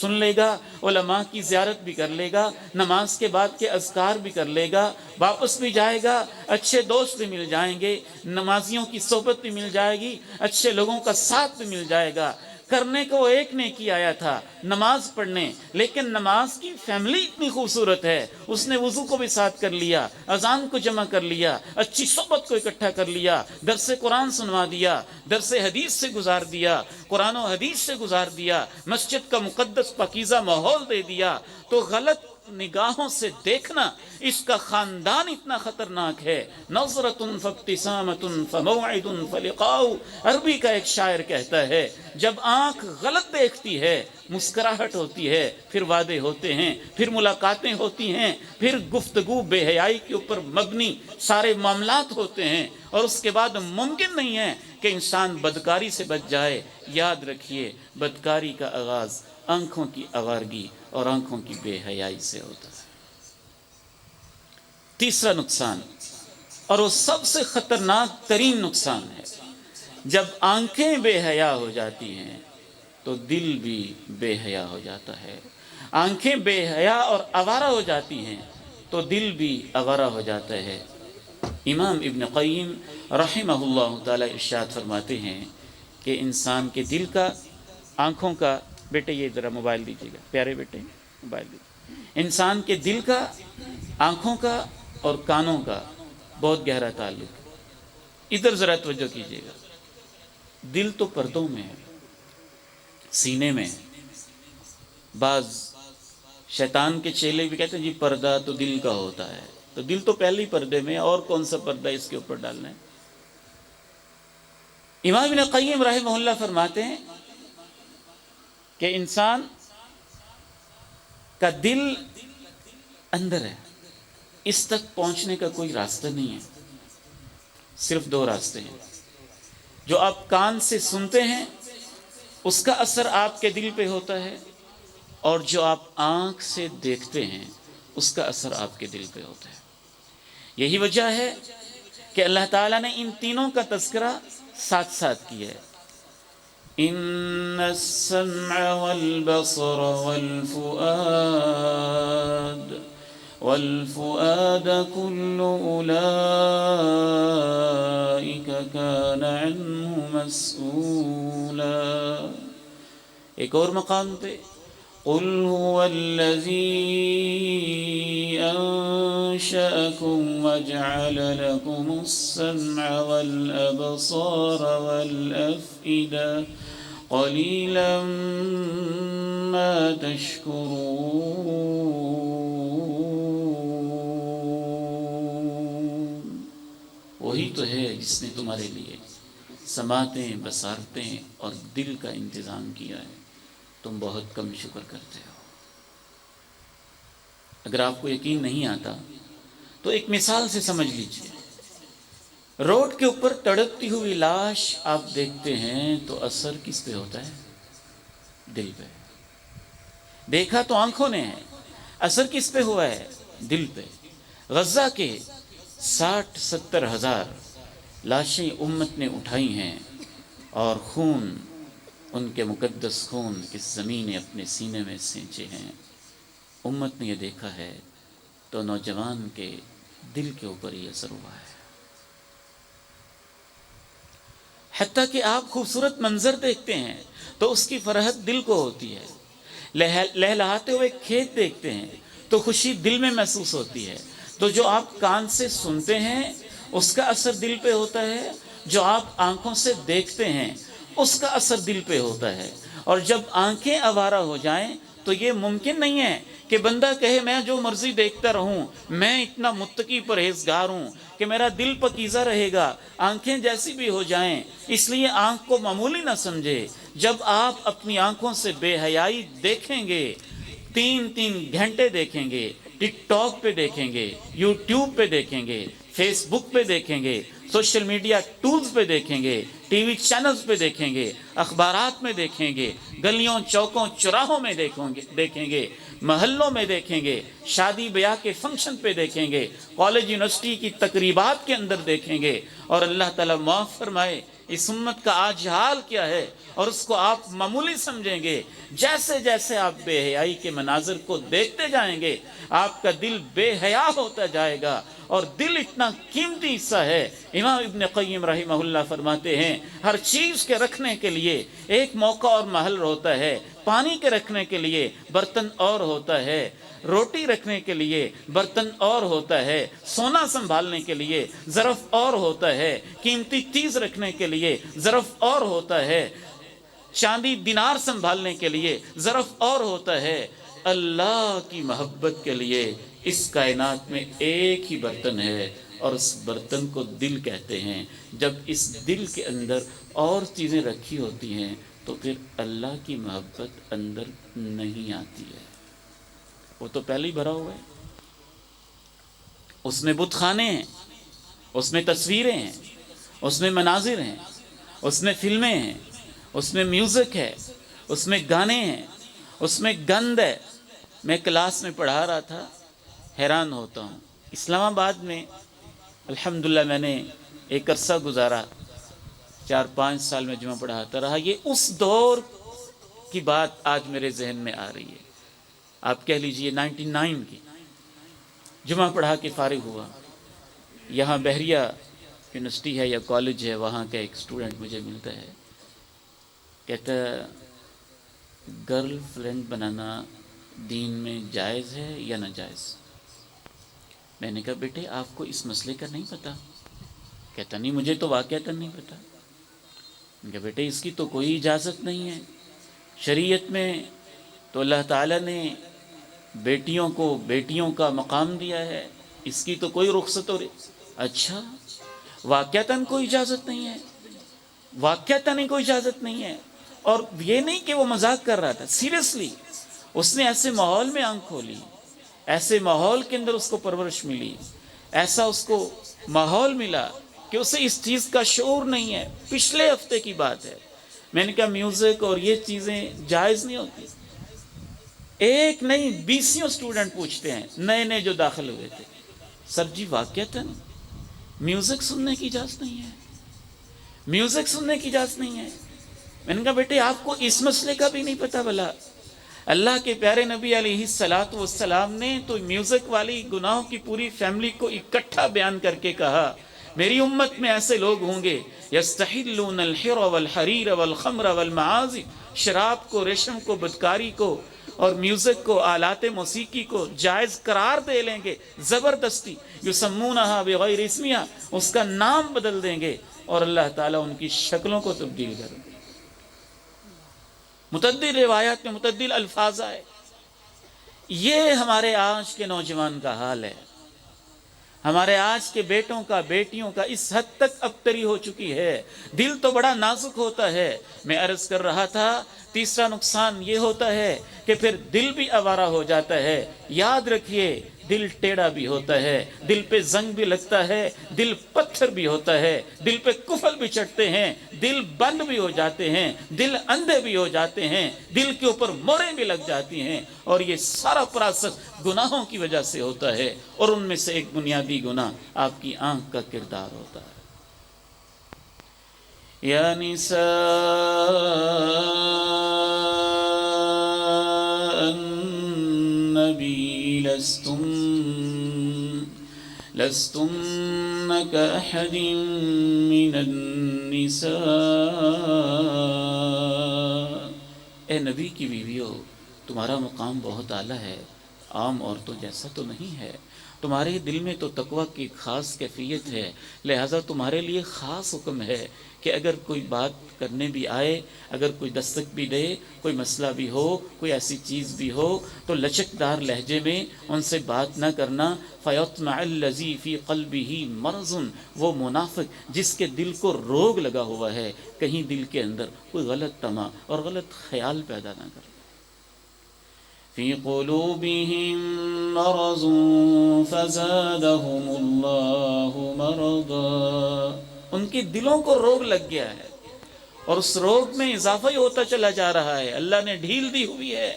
[SPEAKER 1] سن لے گا، علماء کی زیارت بھی کر لے گا، نماز کے بعد کے اذکار بھی کر لے گا، واپس بھی جائے گا، اچھے دوست بھی مل جائیں گے، نمازیوں کی صحبت بھی مل جائے گی، اچھے لوگوں کا ساتھ بھی مل جائے گا. کرنے کو وہ ایک نیکی آیا تھا، نماز پڑھنے، لیکن نماز کی فیملی اتنی خوبصورت ہے، اس نے وضو کو بھی ساتھ کر لیا، اذان کو جمع کر لیا، اچھی صحبت کو اکٹھا کر لیا، درس قرآن سنوا دیا، درس حدیث سے گزار دیا، قرآن و حدیث سے گزار دیا، مسجد کا مقدس پاکیزہ ماحول دے دیا. تو غلط نگاہوں سے دیکھنا، اس کا خاندان اتنا خطرناک ہے. نظرۃ فابتسامۃ فموعد فلقاء، عربی کا ایک شاعر کہتا ہے جب آنکھ غلط دیکھتی ہے، مسکراہٹ ہوتی ہے، پھر وعدے ہوتے ہیں، پھر ملاقاتیں ہوتی ہیں، پھر گفتگو بے حیائی کے اوپر مبنی سارے معاملات ہوتے ہیں، اور اس کے بعد ممکن نہیں ہے کہ انسان بدکاری سے بچ جائے. یاد رکھیے بدکاری کا آغاز آنکھوں کی آوارگی اور آنکھوں کی بے حیائی سے ہوتا ہے. تیسرا نقصان، اور وہ سب سے خطرناک ترین نقصان ہے، جب آنکھیں بے حیا ہو جاتی ہیں تو دل بھی بے حیا ہو جاتا ہے. آنکھیں بے حیا اور آوارہ ہو جاتی ہیں تو دل بھی آوارہ ہو جاتا ہے. امام ابن قیم رحمہ اللہ تعالی ارشاد فرماتے ہیں کہ انسان کے دل کا، آنکھوں کا، بیٹے یہ ذرا موبائل دیجیے گا، پیارے بیٹے موبائل دیجیے. انسان کے دل کا، آنکھوں کا اور کانوں کا بہت گہرا تعلق ہے. ادھر ذرا توجہ کیجیے گا. دل تو پردوں میں ہے، سینے میں ہے. بعض شیطان کے چیلے بھی کہتے ہیں جی پردہ تو دل کا ہوتا ہے، تو دل تو پہلے ہی پردے میں، اور کون سا پردہ اس کے اوپر ڈالنا ہے؟ امام ابن قیم رحمہ اللہ فرماتے ہیں کہ انسان کا دل اندر ہے، اس تک پہنچنے کا کوئی راستہ نہیں ہے. صرف 2 راستے ہیں. جو آپ کان سے سنتے ہیں اس کا اثر آپ کے دل پہ ہوتا ہے، اور جو آپ آنکھ سے دیکھتے ہیں اس کا اثر آپ کے دل پہ ہوتا ہے. یہی وجہ ہے کہ اللہ تعالیٰ نے ان تینوں کا تذکرہ ساتھ ساتھ کیا ہے. ان السمع والبصر والفؤاد كل اولئک کان عنہ مسئولا. ایک اور مقام پہ قل هو الذی انشأکم وجعل لکم السمع والابصار والافئدہ قلیلا ما تشکرون. وہی تو ہے جس نے تمہارے لیے سماعتیں، بصارتیں اور دل کا انتظام کیا ہے. تم بہت کم شکر کرتے ہو. اگر آپ کو یقین نہیں آتا تو ایک مثال سے سمجھ لیجئے. روڈ کے اوپر تڑپتی ہوئی لاش آپ دیکھتے ہیں تو اثر کس پہ ہوتا ہے؟ دل پہ. دیکھا تو آنکھوں نے ہے، اثر کس پہ ہوا ہے؟ دل پہ. غزہ کے 60-70 ہزار لاشیں امت نے اٹھائی ہیں، اور خون، ان کے مقدس خون اس زمین نے اپنے سینے میں سینچے ہیں۔ امت نے یہ دیکھا ہے تو نوجوان کے دل کے اوپر یہ اثر ہوا ہے۔ حتیٰ کہ آپ خوبصورت منظر دیکھتے ہیں تو اس کی فرحت دل کو ہوتی ہے، لہلہاتے ہوئے کھیت دیکھتے ہیں تو خوشی دل میں محسوس ہوتی ہے۔ تو جو آپ کان سے سنتے ہیں اس کا اثر دل پہ ہوتا ہے، جو آپ آنکھوں سے دیکھتے ہیں اس کا اثر دل پہ ہوتا ہے۔ اور جب آنکھیں آوارہ ہو جائیں تو یہ ممکن نہیں ہے کہ بندہ کہے میں جو مرضی دیکھتا رہوں، میں اتنا متقی پرہیزگار ہوں کہ میرا دل پکیزہ رہے گا، آنکھیں جیسی بھی ہو جائیں۔ اس لیے آنکھ کو معمولی نہ سمجھے۔ جب آپ اپنی آنکھوں سے بے حیائی دیکھیں گے، 3 گھنٹے دیکھیں گے، ٹک ٹاک پہ دیکھیں گے، یوٹیوب پہ دیکھیں گے، فیس بک پہ دیکھیں گے، سوشل میڈیا ٹولز پہ دیکھیں گے، ٹی وی چینلز پہ دیکھیں گے، اخبارات میں دیکھیں گے، گلیوں چوکوں چوراہوں میں دیکھیں گے، محلوں میں دیکھیں گے، شادی بیاہ کے فنکشن پہ دیکھیں گے، کالج یونیورسٹی کی تقریبات کے اندر دیکھیں گے، اور اللہ تعالیٰ معاف فرمائے اس امت کا آج حال کیا ہے، اور اس کو آپ معمولی سمجھیں گے۔ جیسے جیسے آپ بے حیائی کے مناظر کو دیکھتے جائیں گے آپ کا دل بے حیا ہوتا جائے گا، اور دل اتنا قیمتی حصہ ہے۔ امام ابن قیم رحمہ اللہ فرماتے ہیں ہر چیز کے رکھنے کے لیے ایک موقع اور محل ہوتا ہے۔ پانی کے رکھنے کے لیے برتن اور ہوتا ہے، روٹی رکھنے کے لیے برتن اور ہوتا ہے، سونا سنبھالنے کے لیے ظرف اور ہوتا ہے، قیمتی چیز رکھنے کے لیے ظرف اور ہوتا ہے، چاندی دینار سنبھالنے کے لیے ظرف اور ہوتا ہے۔ اللہ کی محبت کے لیے اس کائنات میں ایک ہی برتن ہے، اور اس برتن کو دل کہتے ہیں۔ جب اس دل کے اندر اور چیزیں رکھی ہوتی ہیں تو پھر اللہ کی محبت اندر نہیں آتی ہے، وہ تو پہلے ہی بھرا ہوا ہے۔ اس میں بت خانے ہیں، اس میں تصویریں ہیں، اس میں مناظر ہیں، اس میں فلمیں ہیں، اس میں میوزک ہے، اس میں گانے ہیں، اس میں گند ہے۔ میں کلاس میں پڑھا رہا تھا، حیران ہوتا ہوں۔ اسلام آباد میں الحمدللہ میں نے ایک عرصہ گزارا، 4-5 سال میں جمعہ پڑھاتا رہا۔ یہ اس دور کی بات آج میرے ذہن میں آ رہی ہے، آپ کہہ لیجئے 99 کی۔ جمعہ پڑھا کے فارغ ہوا، یہاں بحریہ یونیورسٹی ہے یا کالج ہے، وہاں کا ایک اسٹوڈنٹ مجھے ملتا ہے، کہتا گرل فرینڈ بنانا دین میں جائز ہے یا ناجائز؟ میں نے کہا بیٹے آپ کو اس مسئلے کا نہیں پتہ؟ کہتا نہیں مجھے تو واقعتاً نہیں پتہ۔ میں نے کہا بیٹے اس کی تو کوئی اجازت نہیں ہے، شریعت میں تو اللہ تعالیٰ نے بیٹیوں کو بیٹیوں کا مقام دیا ہے، اس کی تو کوئی رخصت ہو رہی۔ اچھا واقعتاً کوئی اجازت نہیں ہے، واقعتاً کوئی اجازت نہیں ہے۔ اور یہ نہیں کہ وہ مذاق کر رہا تھا، سیریسلی اس نے ایسے ماحول میں آنکھ کھولی، ایسے ماحول کے اندر اس کو پرورش ملی، ایسا اس کو ماحول ملا کہ اسے اس چیز کا شعور نہیں ہے۔ پچھلے ہفتے کی بات ہے، میں نے کہا میوزک اور یہ چیزیں جائز نہیں ہوتی۔ ایک نہیں 20 اسٹوڈنٹ پوچھتے ہیں نئے نئے جو داخل ہوئے تھے، سر جی واقعتاً میوزک سننے کی اجازت نہیں ہے، میوزک سننے کی اجازت نہیں ہے۔ میں نے کہا بیٹے آپ کو اس مسئلے کا بھی نہیں پتہ؟ بھلا اللہ کے پیارے نبی علیہ الصلاۃ والسلام نے تو میوزک والی گناہوں کی پوری فیملی کو اکٹھا بیان کر کے کہا میری امت میں ایسے لوگ ہوں گے یستحلون الحر والحریر والخمر والمعازف، شراب کو، ریشم کو، بدکاری کو اور میوزک کو، آلات موسیقی کو جائز قرار دے لیں گے زبردستی، یسمونہا بغیر اسمیہا، اس کا نام بدل دیں گے، اور اللہ تعالیٰ ان کی شکلوں کو تبدیل کر دیں گے۔ متعدد روایات میں متعدد الفاظ آئے۔ یہ ہمارے آج کے نوجوان کا حال ہے، ہمارے آج کے بیٹوں کا، بیٹیوں کا اس حد تک ابتری ہو چکی ہے۔ دل تو بڑا نازک ہوتا ہے۔ میں عرض کر رہا تھا تیسرا نقصان یہ ہوتا ہے کہ پھر دل بھی آوارہ ہو جاتا ہے۔ یاد رکھیے دل ٹیڑھا بھی ہوتا ہے، دل پہ زنگ بھی لگتا ہے، دل پتھر بھی ہوتا ہے، دل پہ کفل بھی چڑھتے ہیں، دل بند بھی ہو جاتے ہیں، دل اندھے بھی ہو جاتے ہیں، دل کے اوپر موریں بھی لگ جاتی ہیں، اور یہ سارا پروسیس گناہوں کی وجہ سے ہوتا ہے، اور ان میں سے ایک بنیادی گناہ آپ کی آنکھ کا کردار ہوتا ہے۔ یا نساء النبی لستن کأحد من النساء، اے نبی کی بیویو، تمہارا مقام بہت اعلیٰ ہے، عام عورتوں جیسا تو نہیں ہے، تمہارے دل میں تو تقویٰ کی خاص کیفیت ہے، لہٰذا تمہارے لیے خاص حکم ہے کہ اگر کوئی بات کرنے بھی آئے، اگر کوئی دستک بھی دے، کوئی مسئلہ بھی ہو، کوئی ایسی چیز بھی ہو، تو لچکدار لہجے میں ان سے بات نہ کرنا۔ فَيَطْمَعَ الَّذِي فِي قَلْبِهِ مَرَضٌ، وہ منافق جس کے دل کو روگ لگا ہوا ہے، کہیں دل کے اندر کوئی غلط طمع اور غلط خیال پیدا نہ کر۔ فِي قُلُوبِهِم مَّرَضٌ فَزَادَهُمُ اللَّهُ مَرَضًا، ان کے دلوں کو روگ لگ گیا ہے، اور اس روگ میں اضافہ ہی ہوتا چلا جا رہا ہے، اللہ نے ڈھیل دی ہوئی ہے۔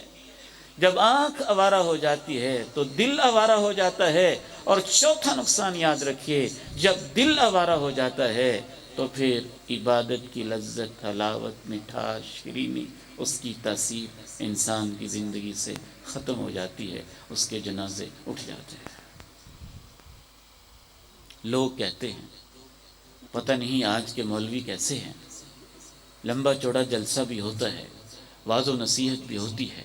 [SPEAKER 1] جب آنکھ آوارہ ہو جاتی ہے تو دل آوارہ ہو جاتا ہے، اور چوتھا نقصان یاد رکھیے، جب دل آوارہ ہو جاتا ہے تو پھر عبادت کی لذت، حلاوت، مٹھاس، شیرینی، اس کی تاثیر انسان کی زندگی سے ختم ہو جاتی ہے، اس کے جنازے اٹھ جاتے ہیں۔ لوگ کہتے ہیں پتہ نہیں آج کے مولوی کیسے ہیں، لمبا چوڑا جلسہ بھی ہوتا ہے، واعظ و نصیحت بھی ہوتی ہے،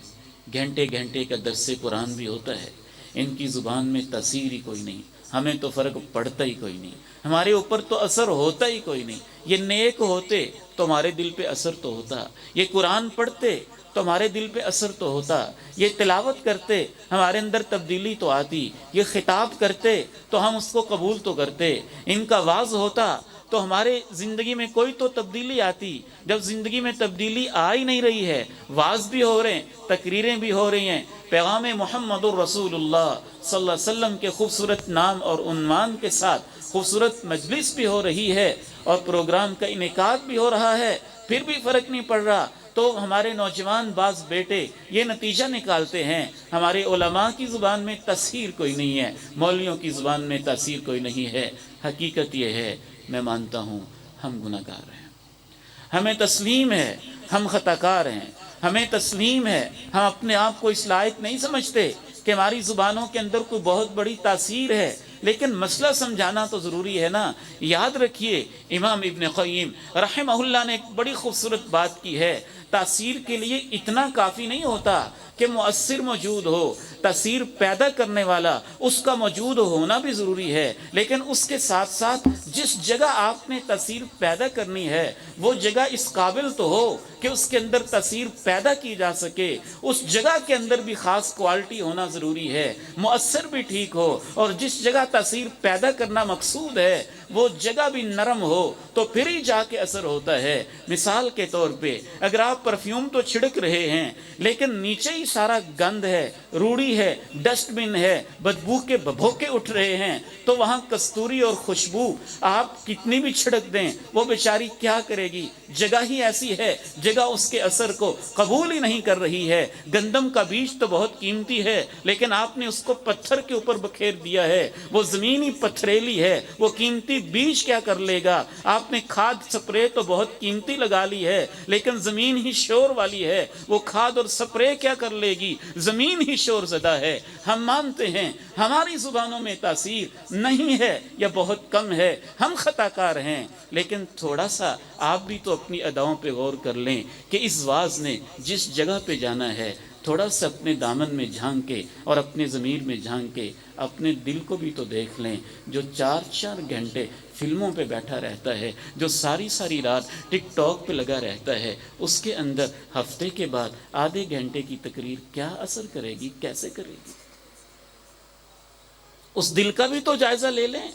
[SPEAKER 1] گھنٹے گھنٹے کا درس قرآن بھی ہوتا ہے، ان کی زبان میں تاثیر ہی کوئی نہیں، ہمیں تو فرق پڑتا ہی کوئی نہیں، ہمارے اوپر تو اثر ہوتا ہی کوئی نہیں۔ یہ نیک ہوتے تو ہمارے دل پہ اثر تو ہوتا، یہ قرآن پڑھتے تو ہمارے دل پہ اثر تو ہوتا، یہ تلاوت کرتے ہمارے اندر تبدیلی تو آتی، یہ خطاب کرتے تو ہم اس کو قبول تو کرتے، ان کا وعظ ہوتا تو ہمارے زندگی میں کوئی تو تبدیلی آتی۔ جب زندگی میں تبدیلی آ ہی نہیں رہی ہے، وعظ بھی ہو رہے ہیں، تقریریں بھی ہو رہی ہیں، پیغام محمد الرسول اللہ صلی اللہ علیہ وسلم کے خوبصورت نام اور عنوان کے ساتھ خوبصورت مجلس بھی ہو رہی ہے، اور پروگرام کا انعقاد بھی ہو رہا ہے، پھر بھی فرق نہیں پڑ رہا، تو ہمارے نوجوان بعض بیٹے یہ نتیجہ نکالتے ہیں ہمارے علماء کی زبان میں تاثیر کوئی نہیں ہے، مولویوں کی زبان میں تاثیر کوئی نہیں ہے۔ حقیقت یہ ہے، میں مانتا ہوں ہم گناہ گار ہیں، ہمیں تسلیم ہے ہم خطا کار ہیں، ہمیں تسلیم ہے ہم اپنے آپ کو اس لائق نہیں سمجھتے کہ ہماری زبانوں کے اندر کوئی بہت بڑی تاثیر ہے، لیکن مسئلہ سمجھانا تو ضروری ہے نا۔ یاد رکھیے امام ابن قیم رحمہ اللہ نے ایک بڑی خوبصورت بات کی ہے، تاثیر کے لیے اتنا کافی نہیں ہوتا کہ مؤثر موجود ہو، تاثیر پیدا کرنے والا اس کا موجود ہونا بھی ضروری ہے، لیکن اس کے ساتھ ساتھ جس جگہ آپ نے تاثیر پیدا کرنی ہے وہ جگہ اس قابل تو ہو کہ اس کے اندر تاثیر پیدا کی جا سکے، اس جگہ کے اندر بھی خاص کوالٹی ہونا ضروری ہے، مؤثر بھی ٹھیک ہو، اور جس جگہ تاثیر پیدا کرنا مقصود ہے وہ جگہ بھی نرم ہو تو پھر ہی جا کے اثر ہوتا ہے۔ مثال کے طور پہ اگر آپ پرفیوم تو چھڑک رہے ہیں لیکن نیچے ہی سارا گند ہے، روڑی ہے، ڈسٹ بن ہے، بدبو کے ببھوکے اٹھ رہے ہیں، تو وہاں کستوری اور خوشبو آپ کتنی بھی چھڑک دیں وہ بیچاری کیا کرے گی؟ جگہ ہی ایسی ہے، جگہ اس کے اثر کو قبول ہی نہیں کر رہی ہے۔ گندم کا بیج تو بہت قیمتی ہے لیکن آپ نے اس کو پتھر کے اوپر بکھیر دیا ہے، وہ زمین ہی پتھریلی ہے، وہ قیمتی بیج کیا کر لے گا؟ آپ نے کھاد سپرے تو بہت قیمتی لگا لی ہے لیکن زمین ہی شور والی ہے، وہ کھاد اور سپرے کیا کر لے گی؟ زمین ہی شور زدہ ہے۔ ہم مانتے ہیں ہماری زبانوں میں تاثیر نہیں ہے یا بہت کم ہے، ہم خطا کار ہیں، لیکن تھوڑا سا آپ بھی تو اپنی اداؤں پہ غور کر لیں کہ اس واعظ نے جس جگہ پہ جانا ہے تھوڑا سا اپنے دامن میں جھانک کے اور اپنے ضمیر میں جھانک کے اپنے دل کو بھی تو دیکھ لیں۔ جو 4 گھنٹے فلموں پہ بیٹھا رہتا ہے، جو ساری رات ٹک ٹاک پہ لگا رہتا ہے، اس کے اندر ہفتے کے بعد آدھے گھنٹے کی تقریر کیا اثر کرے گی، کیسے کرے گی؟ اس دل کا بھی تو جائزہ لے لیں۔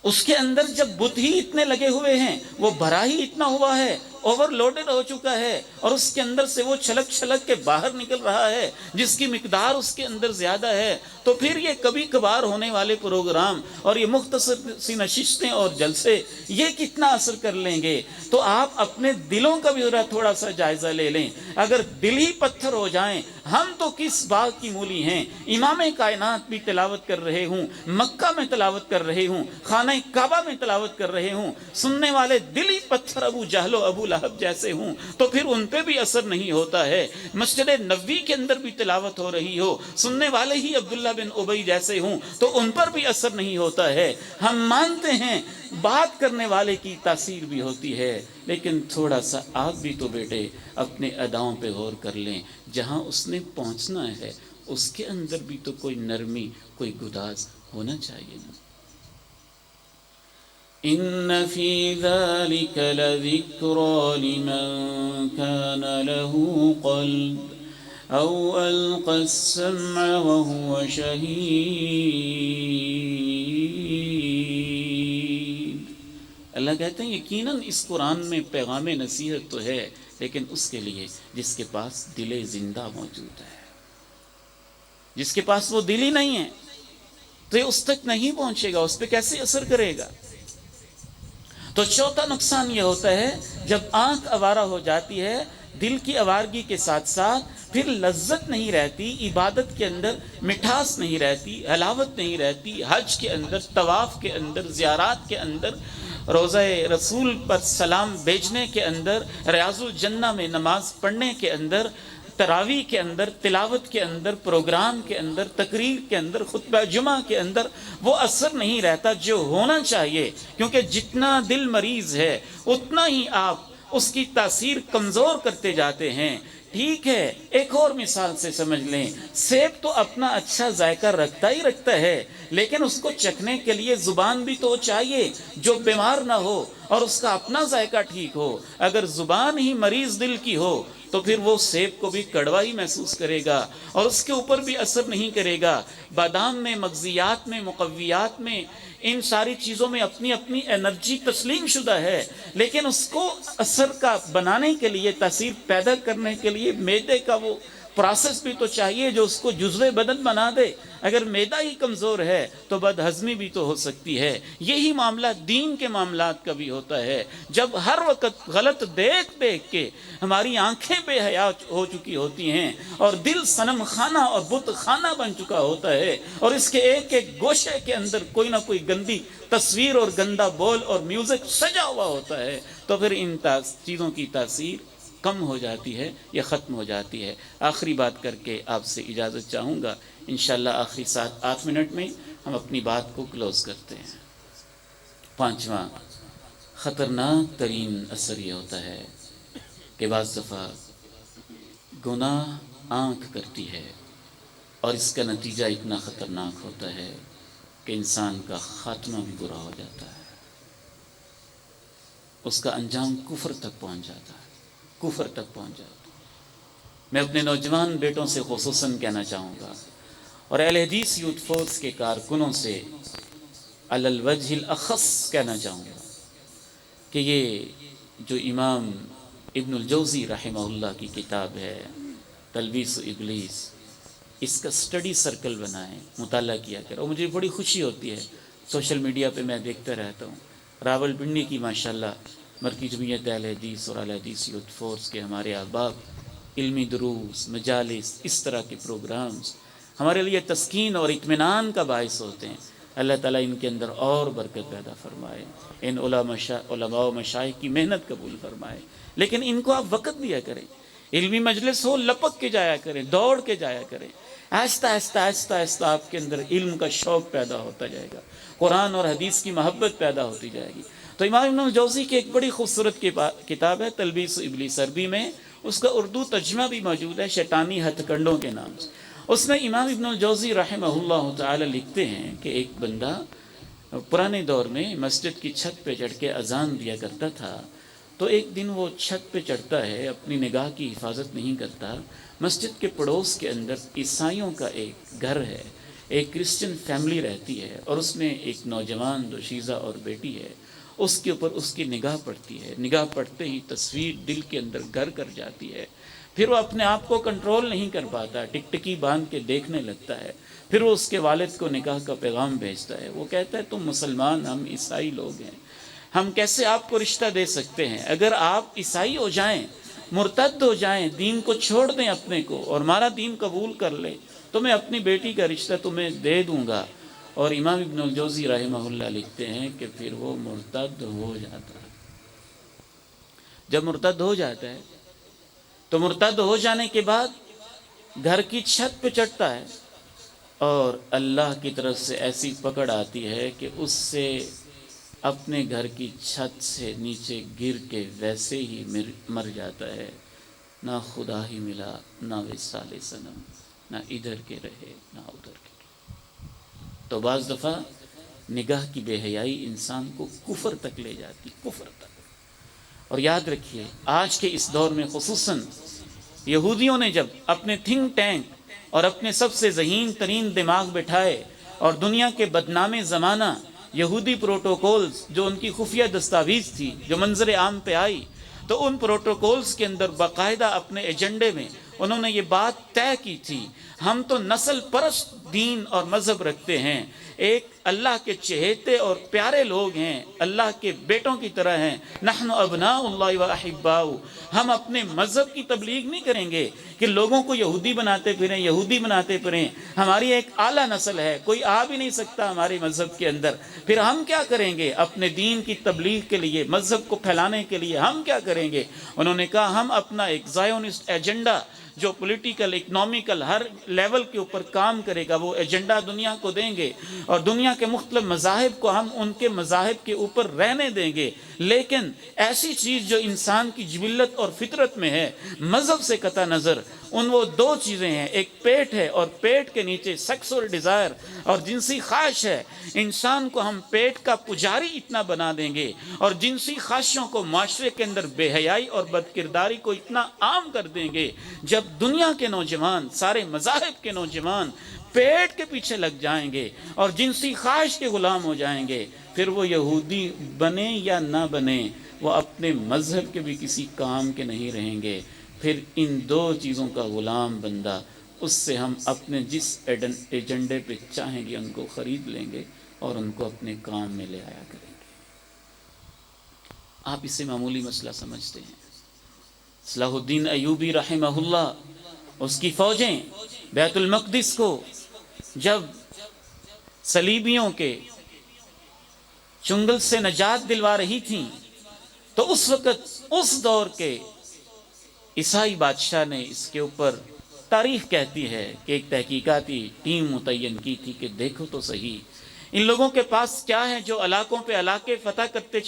[SPEAKER 1] اس کے اندر جب بت ہی اتنے لگے ہوئے ہیں، وہ بھرا ہی اتنا ہوا ہے، اوور لوڈڈ ہو چکا ہے اور اس کے اندر سے وہ چھلک چھلک کے باہر نکل رہا ہے جس کی مقدار اس کے اندر زیادہ ہے، تو پھر یہ کبھی کبھار ہونے والے پروگرام اور یہ مختصر سی نشستیں اور جلسے یہ کتنا اثر کر لیں گے؟ تو آپ اپنے دلوں کا بھی ذرا تھوڑا سا جائزہ لے لیں۔ اگر دل ہی پتھر ہو جائیں، ہم تو کس باغ کی مولی ہیں؟ امام کائنات بھی تلاوت کر رہے ہوں، مکہ میں تلاوت کر رہے ہوں، خانہ کعبہ میں تلاوت کر رہے ہوں، سننے والے دل ہی پتھر ابو جہل و ابو لہب جیسے ہوں، تو پھر ان پہ بھی اثر نہیں ہوتا ہے۔ مسجد نبوی کے اندر بھی تلاوت ہو رہی ہو، سننے والے ہی عبداللہ بن ابی جیسے ہوں، تو ان پر بھی اثر نہیں ہوتا ہے۔ ہم مانتے ہیں بات کرنے والے کی تاثیر بھی ہوتی ہے، لیکن تھوڑا سا آپ بھی تو بیٹے اپنے اداؤں پہ غور کر لیں۔ جہاں اس نے پہنچنا ہے اس کے اندر بھی تو کوئی نرمی، کوئی گداز ہونا چاہیے نا۔ ان فی ذلک لذکری لمن کان له قلب او القى السمع وهو شہید۔ اللہ کہتے ہیں یقیناً اس قرآن میں پیغام نصیحت تو ہے، لیکن اس کے لیے جس کے پاس دل زندہ موجود ہے۔ جس کے پاس وہ دل ہی نہیں ہے تو یہ اس تک نہیں پہنچے گا، اس پہ کیسے اثر کرے گا؟ تو چوتھا نقصان یہ ہوتا ہے جب آنکھ آوارہ ہو جاتی ہے، دل کی آوارگی کے ساتھ ساتھ پھر لذت نہیں رہتی، عبادت کے اندر مٹھاس نہیں رہتی، حلاوت نہیں رہتی، حج کے اندر، طواف کے اندر، زیارات کے اندر، روضہ رسول پر سلام بھیجنے کے اندر، ریاض الجنہ میں نماز پڑھنے کے اندر، تراویح کے اندر، تلاوت کے اندر، پروگرام کے اندر، تقریر کے اندر، خطبہ جمعہ کے اندر وہ اثر نہیں رہتا جو ہونا چاہیے، کیونکہ جتنا دل مریض ہے اتنا ہی آپ اس کی تاثیر کمزور کرتے جاتے ہیں۔ ٹھیک ہے، ایک اور مثال سے سمجھ لیں، سیب تو اپنا اچھا ذائقہ رکھتا ہی رکھتا ہے، لیکن اس کو چکھنے کے لیے زبان بھی تو چاہیے جو بیمار نہ ہو اور اس کا اپنا ذائقہ ٹھیک ہو۔ اگر زبان ہی مریض دل کی ہو تو پھر وہ سیب کو بھی کڑوا ہی محسوس کرے گا اور اس کے اوپر بھی اثر نہیں کرے گا۔ بادام میں، مغزیات میں، مقویات میں، ان ساری چیزوں میں اپنی اپنی انرجی تسلیم شدہ ہے، لیکن اس کو اثر کا بنانے کے لیے، تاثیر پیدا کرنے کے لیے معدے کا وہ پروسیس بھی تو چاہیے جو اس کو جزو بدن بنا دے۔ اگر معدہ ہی کمزور ہے تو بد ہضمی بھی تو ہو سکتی ہے۔ یہی معاملہ دین کے معاملات کا بھی ہوتا ہے۔ جب ہر وقت غلط دیکھ دیکھ کے ہماری آنکھیں بے حیا ہو چکی ہوتی ہیں اور دل صنم خانہ اور بت خانہ بن چکا ہوتا ہے، اور اس کے ایک ایک گوشے کے اندر کوئی نہ کوئی گندی تصویر اور گندا بول اور میوزک سجا ہوا ہوتا ہے، تو پھر ان چیزوں کی تاثیر کم ہو جاتی ہے یا ختم ہو جاتی ہے۔ آخری بات کر کے آپ سے اجازت چاہوں گا، انشاءاللہ آخری 7-8 منٹ میں ہم اپنی بات کو کلوز کرتے ہیں۔ پانچواں خطرناک ترین اثر یہ ہوتا ہے کہ بعض دفعہ گناہ آنکھ کرتی ہے اور اس کا نتیجہ اتنا خطرناک ہوتا ہے کہ انسان کا خاتمہ بھی برا ہو جاتا ہے، اس کا انجام کفر تک پہنچ جاتا ہے، کفر تک پہنچ جاتا ہے۔ میں اپنے نوجوان بیٹوں سے خصوصاً کہنا چاہوں گا اور اہل حدیث یوتھ فورس کے کارکنوں سے علی الوجہ الاخص کہنا چاہوں گا کہ یہ جو امام ابن الجوزی رحمہ اللہ کی کتاب ہے تلبیس ابلیس، اس کا سٹڈی سرکل بنائیں، مطالعہ کیا کریں۔ اور مجھے بڑی خوشی ہوتی ہے، سوشل میڈیا پہ میں دیکھتا رہتا ہوں، راول پنڈی کی ماشاءاللہ مرکزی جمعیت اہل حدیث اور اہل حدیث یوتھ فورس کے ہمارے احباب علمی دروس، مجالس، اس طرح کے پروگرامز ہمارے لیے تسکین اور اطمینان کا باعث ہوتے ہیں۔ اللہ تعالیٰ ان کے اندر اور برکت پیدا فرمائے، ان علماء و مشائخ کی محنت قبول فرمائے، لیکن ان کو آپ وقت دیا کریں۔ علمی مجلس ہو، لپک کے جایا کریں، دوڑ کے جایا کریں، آہستہ آہستہ آہستہ آہستہ آپ کے اندر علم کا شوق پیدا ہوتا جائے گا، قرآن اور حدیث کی محبت پیدا ہوتی جائے گی۔ تو امام ابن الجوزی کی ایک بڑی خوبصورت کتاب ہے تلبیس ابلیس، عربی میں اس کا اردو ترجمہ بھی موجود ہے شیطانی ہتھ کنڈوں کے نام سے۔ اس میں امام ابن الجوزی رحمہ اللہ تعالی لکھتے ہیں کہ ایک بندہ پرانے دور میں مسجد کی چھت پہ چڑھ کے اذان دیا کرتا تھا، تو ایک دن وہ چھت پہ چڑھتا ہے، اپنی نگاہ کی حفاظت نہیں کرتا، مسجد کے پڑوس کے اندر عیسائیوں کا ایک گھر ہے، ایک کرسچن فیملی رہتی ہے، اور اس میں ایک نوجوان دوشیزہ اور بیٹی ہے، اس کے اوپر اس کی نگاہ پڑتی ہے، نگاہ پڑتے ہی تصویر دل کے اندر گھر کر جاتی ہے، پھر وہ اپنے آپ کو کنٹرول نہیں کر پاتا، ٹکٹکی باندھ کے دیکھنے لگتا ہے، پھر وہ اس کے والد کو نکاح کا پیغام بھیجتا ہے، وہ کہتا ہے تم مسلمان، ہم عیسائی لوگ ہیں، ہم کیسے آپ کو رشتہ دے سکتے ہیں؟ اگر آپ عیسائی ہو جائیں، مرتد ہو جائیں، دین کو چھوڑ دیں اپنے کو اور ہمارا دین قبول کر لیں تو میں اپنی بیٹی کا رشتہ تمہیں دے دوں گا۔ اور امام ابن الجوزی رحمہ اللہ لکھتے ہیں کہ پھر وہ مرتد ہو جاتا ہے۔ جب مرتد ہو جاتا ہے تو مرتد ہو جانے کے بعد گھر کی چھت پہ چڑھتا ہے اور اللہ کی طرف سے ایسی پکڑ آتی ہے کہ اس سے اپنے گھر کی چھت سے نیچے گر کے ویسے ہی مر جاتا ہے، نہ خدا ہی ملا، نہ وصال صنم، نہ ادھر کے رہے نہ ادھر کے رہے۔ تو بعض دفعہ نگاہ کی بے حیائی انسان کو کفر تک لے جاتی، کفر تک۔ اور یاد رکھیے آج کے اس دور میں خصوصاً یہودیوں نے جب اپنے تھنک ٹینک اور اپنے سب سے ذہین ترین دماغ بٹھائے اور دنیا کے بدنام زمانہ یہودی پروٹوکولز جو ان کی خفیہ دستاویز تھی جو منظر عام پہ آئی، تو ان پروٹوکولز کے اندر باقاعدہ اپنے ایجنڈے میں انہوں نے یہ بات طے کی تھی، ہم تو نسل پرست دین اور مذہب رکھتے ہیں، ایک اللہ کے چہیتے اور پیارے لوگ ہیں، اللہ کے بیٹوں کی طرح ہیں، نحن ابناء اللہ و احباؤ، ہم اپنے مذہب کی تبلیغ نہیں کریں گے کہ لوگوں کو یہودی بناتے پھریں، یہودی بناتے پھریں، ہماری ایک اعلیٰ نسل ہے، کوئی آ بھی نہیں سکتا ہمارے مذہب کے اندر، پھر ہم کیا کریں گے اپنے دین کی تبلیغ کے لیے، مذہب کو پھیلانے کے لیے ہم کیا کریں گے؟ انہوں نے کہا ہم اپنا ایک زائونسٹ ایجنڈا جو پولیٹیکل، اکنامیکل ہر لیول کے اوپر کام کرے گا وہ ایجنڈا دنیا کو دیں گے، اور دنیا کے مختلف مذاہب کو ہم ان کے مذاہب کے اوپر رہنے دیں گے، لیکن ایسی چیز جو انسان کی جبلت اور فطرت میں ہے، مذہب سے قطع نظر، ان وہ دو چیزیں ہیں، ایک پیٹ ہے اور پیٹ کے نیچے سیکسول ڈیزائر اور جنسی خواہش ہے، انسان کو ہم پیٹ کا پجاری اتنا بنا دیں گے اور جنسی خواہشوں کو معاشرے کے اندر بے حیائی اور بدکرداری کو اتنا عام کر دیں گے، جب دنیا کے نوجوان، سارے مذاہب کے نوجوان پیٹ کے پیچھے لگ جائیں گے اور جنسی خواہش کے غلام ہو جائیں گے، پھر وہ یہودی بنے یا نہ بنے، وہ اپنے مذہب کے بھی کسی کام کے نہیں رہیں گے، پھر ان دو چیزوں کا غلام بندہ، اس سے ہم اپنے جس ایجنڈے پہ چاہیں گے ان کو خرید لیں گے اور ان کو اپنے کام میں لے آیا کریں گے۔ آپ اسے معمولی مسئلہ سمجھتے ہیں۔ صلاح الدین ایوبی رحمہ اللہ، اس کی فوجیں بیت المقدس کو جب صلیبیوں کے چنگل سے نجات دلوا رہی تھیں تو اس وقت اس دور کے عیسائی بادشاہ نے اس کے اوپر، تاریخ کہتی ہے کہ ایک تحقیقاتی ٹیم متعین کی تھی کہ دیکھو تو صحیح ان لوگوں کے پاس کیا ہے جو علاقوں پہ علاقے فتح کرتے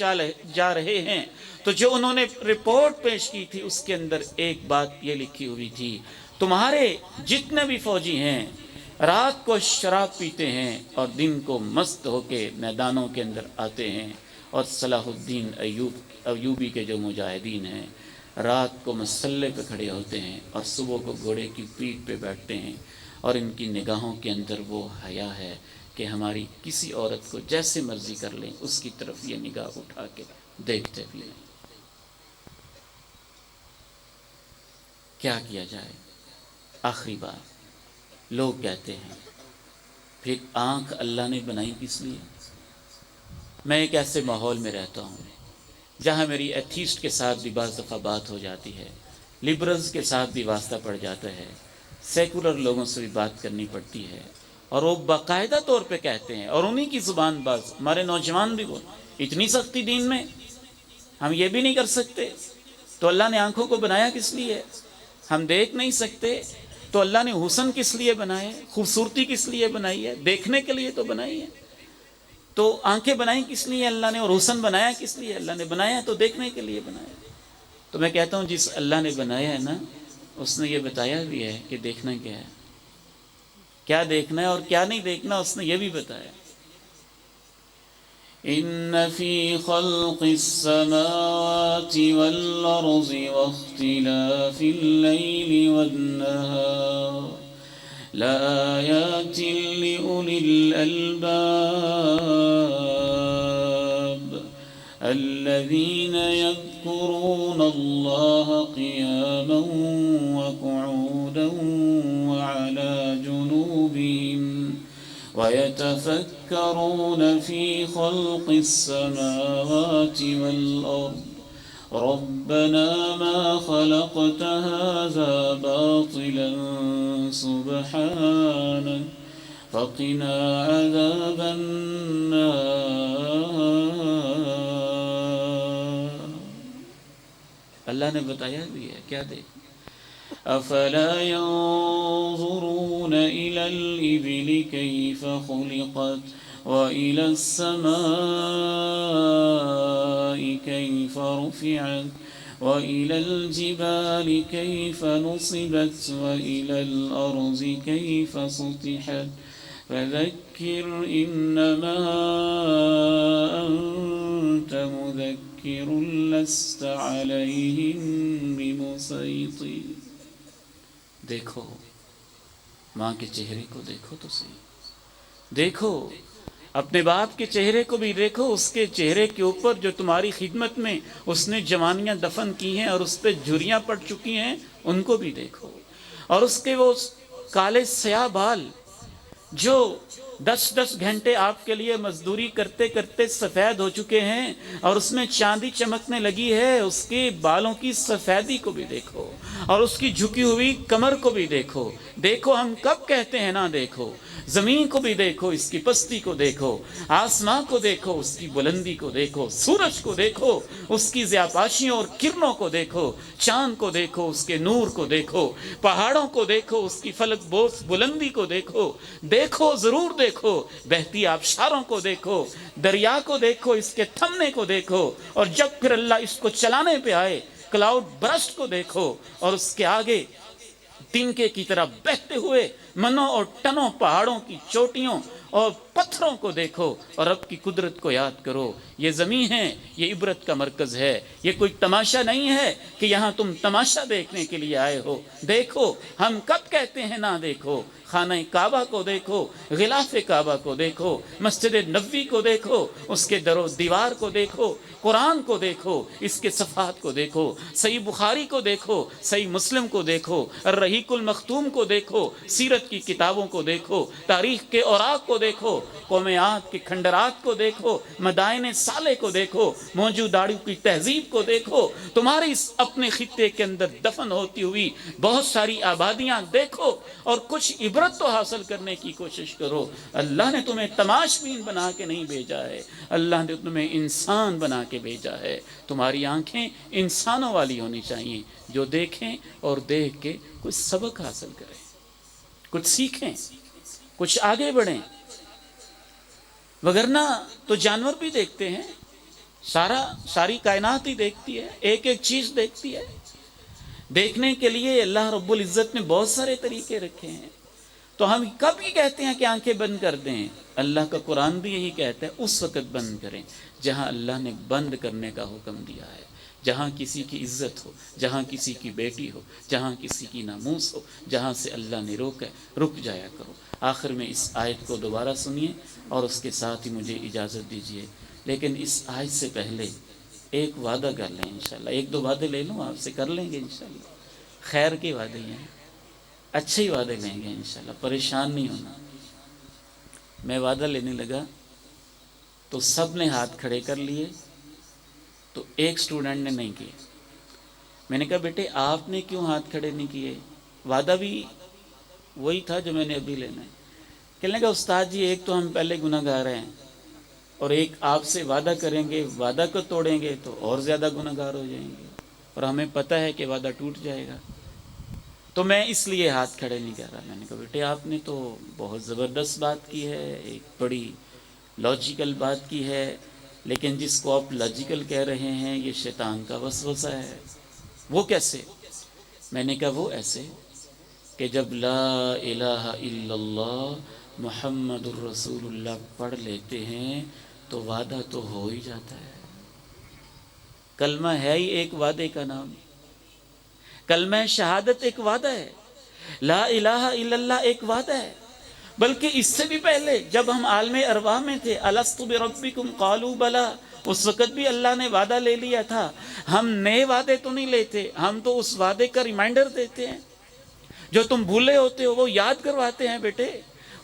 [SPEAKER 1] جا رہے ہیں، تو جو انہوں نے رپورٹ پیش کی تھی اس کے اندر ایک بات یہ لکھی ہوئی تھی، تمہارے جتنے بھی فوجی ہیں رات کو شراب پیتے ہیں اور دن کو مست ہو کے میدانوں کے اندر آتے ہیں، اور صلاح الدین ایوبی کے جو مجاہدین ہیں رات کو مسلح پہ کھڑے ہوتے ہیں اور صبح کو گھوڑے کی پیٹھ پہ بیٹھتے ہیں، اور ان کی نگاہوں کے اندر وہ حیا ہے کہ ہماری کسی عورت کو جیسے مرضی کر لیں اس کی طرف یہ نگاہ اٹھا کے دیکھتے بھی نہیں۔ کیا کیا جائے؟ آخری بات، لوگ کہتے ہیں پھر آنکھ اللہ نے بنائی کس لیے؟ میں ایک ایسے ماحول میں رہتا ہوں جہاں میری ایتھیسٹ کے ساتھ بھی بعض دفعہ بات ہو جاتی ہے، لبرلز کے ساتھ بھی واسطہ پڑ جاتا ہے، سیکولر لوگوں سے بھی بات کرنی پڑتی ہے، اور وہ باقاعدہ طور پہ کہتے ہیں، اور انہی کی زبان باز ہمارے نوجوان بھی، وہ اتنی سختی دین میں ہم یہ بھی نہیں کر سکتے، تو اللہ نے آنکھوں کو بنایا کس لیے؟ ہم دیکھ نہیں سکتے تو اللہ نے حسن کس لیے بنائے، خوبصورتی کس لیے بنائی ہے؟ دیکھنے کے لیے تو بنائی ہے۔ تو آنکھیں بنائی کس لیے اللہ نے، اور حسن بنایا کس لیے اللہ نے؟ بنایا تو دیکھنے کے لیے بنایا۔ تو میں کہتا ہوں جس اللہ نے بنایا ہے نا، اس نے یہ بتایا بھی ہے کہ دیکھنا کیا ہے، کیا دیکھنا ہے اور کیا نہیں دیکھنا، اس نے یہ بھی بتایا۔ ان فی خلق السماوات والارض واختلاف اللیل والنہار لآیات لأولی الألباب الذين يذكرون الله قياما وقعودا وعلى جنوبهم ويتفكرون في خلق السماوات والأرض ربنا ما خلقت هذا باطلا سبحانك فقنا عذاب النار. اللہ نے بتایا بھی ہے کیا دیکھ افلا ينظرون الى الابل كيف خلقت والى السماء كيف رفعت وإلى الجبال كيف نصبت وإلى الأرض كيف سطحت فذكر إنما أنت مذكر لست عليهم بمسيطر. دیکھو ماں کے چہرے کو دیکھو تو صحیح، دیکھو اپنے باپ کے چہرے کو بھی دیکھو، اس کے چہرے کے اوپر جو تمہاری خدمت میں اس نے جوانیاں دفن کی ہیں اور اس پہ جھریاں پڑ چکی ہیں ان کو بھی دیکھو، اور اس کے وہ کالے سیاہ بال جو 10 گھنٹے آپ کے لیے مزدوری کرتے کرتے سفید ہو چکے ہیں اور اس میں چاندی چمکنے لگی ہے، اس کے بالوں کی سفیدی کو بھی دیکھو اور اس کی جھکی ہوئی کمر کو بھی دیکھو. دیکھو ہم کب کہتے ہیں نہ دیکھو، زمین کو بھی دیکھو، اس کی پستی کو دیکھو، آسمان کو دیکھو، اس کی بلندی کو دیکھو، سورج کو دیکھو، اس کی ضیاپاشیوں اور کرنوں کو دیکھو، چاند کو دیکھو، اس کے نور کو دیکھو، پہاڑوں کو دیکھو، اس کی فلک بوس بلندی کو دیکھو، دیکھو ضرور دیکھو، بہتی آبشاروں کو دیکھو، دریا کو دیکھو، اس کے تھمنے کو دیکھو، اور جب پھر اللہ اس کو چلانے پہ آئے کلاؤڈ برسٹ کو دیکھو، اور اس کے آگے تنکے کی طرح بہتے ہوئے منوں اور ٹنوں پہاڑوں کی چوٹیوں اور پتھروں کو دیکھو اور رب کی قدرت کو یاد کرو. یہ زمین ہے، یہ عبرت کا مرکز ہے، یہ کوئی تماشا نہیں ہے کہ یہاں تم تماشا دیکھنے کے لیے آئے ہو. دیکھو ہم کب کہتے ہیں نہ دیکھو، خانہ کعبہ کو دیکھو، غلاف کعبہ کو دیکھو، مسجد نبوی کو دیکھو، اس کے در و دیوار کو دیکھو، قرآن کو دیکھو، اس کے صفحات کو دیکھو، صحیح بخاری کو دیکھو، صحیح مسلم کو دیکھو، الرحیق المختوم کو دیکھو، سیرت کی کتابوں کو دیکھو، تاریخ کے اوراق کو دیکھو، قوم عاد کے کھنڈرات کو دیکھو، مدائن صالح کو دیکھو، موجوداڑیوں کی تہذیب کو دیکھو، تمہاری اس اپنے خطے کے اندر دفن ہوتی ہوئی بہت ساری آبادیاں دیکھو اور کچھ عبرت تو حاصل کرنے کی کوشش کرو. اللہ نے تمہیں تماش بین بنا کے نہیں بھیجا ہے، اللہ نے تمہیں انسان بنا کے بھیجا ہے. تمہاری آنکھیں انسانوں والی ہونی چاہیے جو دیکھیں اور دیکھ کے کچھ سبق حاصل کریں، کچھ سیکھیں، کچھ آگے بڑھیں. وگرنہ تو جانور بھی دیکھتے ہیں، ساری کائنات ہی دیکھتی ہے، ایک ایک چیز دیکھتی ہے. دیکھنے کے لیے اللہ رب العزت نے بہت سارے طریقے رکھے ہیں. تو ہم کب ہی کہتے ہیں کہ آنکھیں بند کر دیں؟ اللہ کا قرآن بھی یہی کہتا ہے اس وقت بند کریں جہاں اللہ نے بند کرنے کا حکم دیا ہے، جہاں کسی کی عزت ہو، جہاں کسی کی بیٹی ہو، جہاں کسی کی ناموس ہو، جہاں سے اللہ نے روکا رک جایا کرو. آخر میں اس آیت کو دوبارہ سنیے اور اس کے ساتھ ہی مجھے اجازت دیجیے. لیکن اس آیت سے پہلے ایک وعدہ کر لیں انشاءاللہ. 1-2 وعدے لے لوں آپ سے، کر لیں گے انشاءاللہ. خیر کے وعدے ہیں، اچھے ہی وعدے لیں گے انشاءاللہ، پریشان نہیں ہونا. میں وعدہ لینے لگا تو سب نے ہاتھ کھڑے کر لیے، تو ایک سٹوڈنٹ نے نہیں کیے. میں نے کہا بیٹے آپ نے کیوں ہاتھ کھڑے نہیں کیے؟ وعدہ بھی وہی تھا جو میں نے ابھی لینا ہے. کہنے لگا استاد جی ایک تو ہم پہلے گناہ گار ہیں اور ایک آپ سے وعدہ کریں گے، وعدہ کو توڑیں گے تو اور زیادہ گناہ گار ہو جائیں گے اور ہمیں پتہ ہے کہ وعدہ ٹوٹ جائے گا. تو میں اس لیے ہاتھ کھڑے نہیں کر رہا. میں نے کہا بیٹے آپ نے تو بہت زبردست بات کی ہے، ایک بڑی لاجیکل بات کی ہے، لیکن جس کو آپ لاجیکل کہہ رہے ہیں یہ شیطان کا وسوسہ ہے. وہ کیسے؟ میں نے کہا وہ ایسے کہ جب لا الہ الا اللہ محمد الرسول اللہ پڑھ لیتے ہیں تو وعدہ تو ہو ہی جاتا ہے. کلمہ ہے ہی ایک وعدے کا نام، کلمہ شہادت ایک وعدہ ہے، لا الہ الا اللہ ایک وعدہ ہے. بلکہ اس سے بھی پہلے جب ہم عالم ارواح میں تھے، الست بربکم قالوا بلا، اس وقت بھی اللہ نے وعدہ لے لیا تھا. ہم نئے وعدے تو نہیں لیتے, ہم تو اس وعدے کا ریمائنڈر دیتے ہیں. جو تم بھولے ہوتے ہو وہ یاد کرواتے ہیں. بیٹے